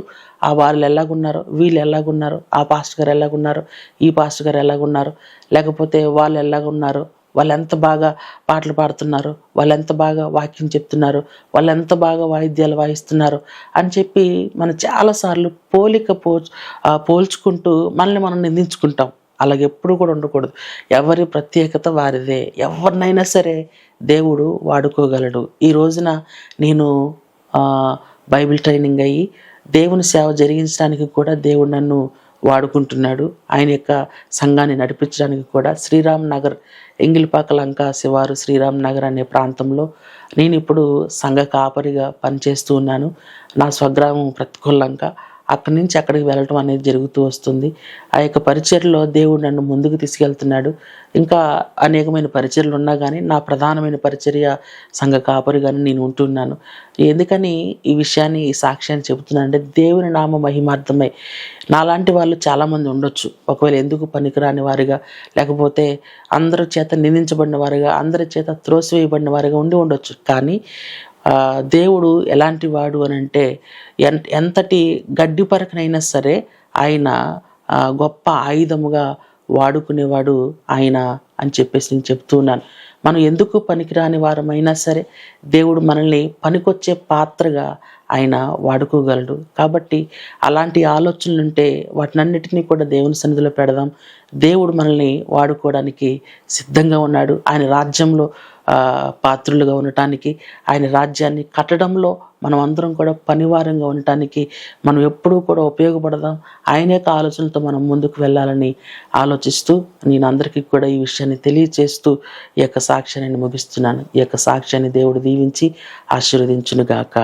వాళ్ళు ఎలాగున్నారో, వీళ్ళు ఎలాగున్నారు, ఆ పాస్టర్ గారు ఎలాగున్నారు, ఈ పాస్టర్ గారు ఎలాగున్నారు, లేకపోతే వాళ్ళు ఎలాగున్నారు, వాళ్ళు ఎంత బాగా పాటలు పాడుతున్నారు, వాళ్ళు ఎంత బాగా వాక్యం చెప్తున్నారు, వాళ్ళు ఎంత బాగా వాయిద్యాలు వాయిస్తున్నారు అని చెప్పి మనం చాలాసార్లు పోల్చుకుంటూ మనల్ని మనం నిందించుకుంటాం. అలాగే ఎప్పుడు కూడా ఉండకూడదు. ఎవరి ప్రత్యేకత వారిదే. ఎవరినైనా సరే దేవుడు వాడుకోగలడు. ఈ రోజున నేను బైబిల్ ట్రైనింగ్ అయ్యి దేవుని సేవ జరిగించడానికి కూడా దేవుడు నన్ను వాడుకుంటున్నాడు. ఆయన యొక్క సంఘాన్ని నడిపించడానికి కూడా శ్రీరామ్ నగర్, ఎంగిలిపాక లంక శివారు శ్రీరామ్ నగర్ అనే ప్రాంతంలో నేను ఇప్పుడు సంఘ కాపరిగా పనిచేస్తూ ఉన్నాను. నా స్వగ్రామం ప్రతికూల లంక. అక్కడి నుంచి అక్కడికి వెళ్ళటం అనేది జరుగుతూ వస్తుంది. ఆ యొక్క పరిచర్యలో దేవుడు నన్ను ముందుకు తీసుకెళ్తున్నాడు. ఇంకా అనేకమైన పరిచర్యలు ఉన్నా కానీ నా ప్రధానమైన పరిచర్య సంఘ కాపరిగానే నేను ఉంటున్నాను. ఎందుకని ఈ విషయాన్ని, ఈ సాక్ష్యాన్ని చెబుతున్నాను అంటే, దేవుని నామ మహిమార్థమై నాలాంటి వాళ్ళు చాలామంది ఉండొచ్చు. ఒకవేళ ఎందుకు పనికిరాని వారిగా, లేకపోతే అందరి చేత నిందించబడిన వారిగా, అందరి చేత త్రోసివేయబడిన వారిగా ఉండొచ్చు. కానీ దేవుడు ఎలాంటి వాడు అని అంటే, ఎంతటి గడ్డి పరకనైనా సరే ఆయన గొప్ప ఆయుధముగా వాడుకునేవాడు ఆయన అని చెప్పేసి నేను చెప్తూ ఉన్నాను. మనం ఎందుకు పనికిరాని వారమైనా సరే దేవుడు మనల్ని పనికొచ్చే పాత్రగా ఆయన వాడుకోగలడు. కాబట్టి అలాంటి ఆలోచనలు ఉంటే వాటినన్నిటినీ కూడా దేవుని సన్నిధిలో పెడదాం. దేవుడు మనల్ని వాడుకోవడానికి సిద్ధంగా ఉన్నాడు. ఆయన రాజ్యంలో పాత్రులుగా ఉండటానికి, ఆయన రాజ్యాన్ని కట్టడంలో మనం అందరం కూడా పనివారంగా ఉండటానికి మనం ఎప్పుడూ కూడా ఉపయోగపడదాం. ఆయన యొక్క ఆలోచనలతో మనం ముందుకు వెళ్ళాలని ఆలోచిస్తూ నేను అందరికీ కూడా ఈ విషయాన్ని తెలియచేస్తూ ఈ యొక్క సాక్ష్యాన్ని ముగిస్తున్నాను. ఈ యొక్క సాక్ష్యాన్ని దేవుడు దీవించి ఆశీర్వదించునుగాక.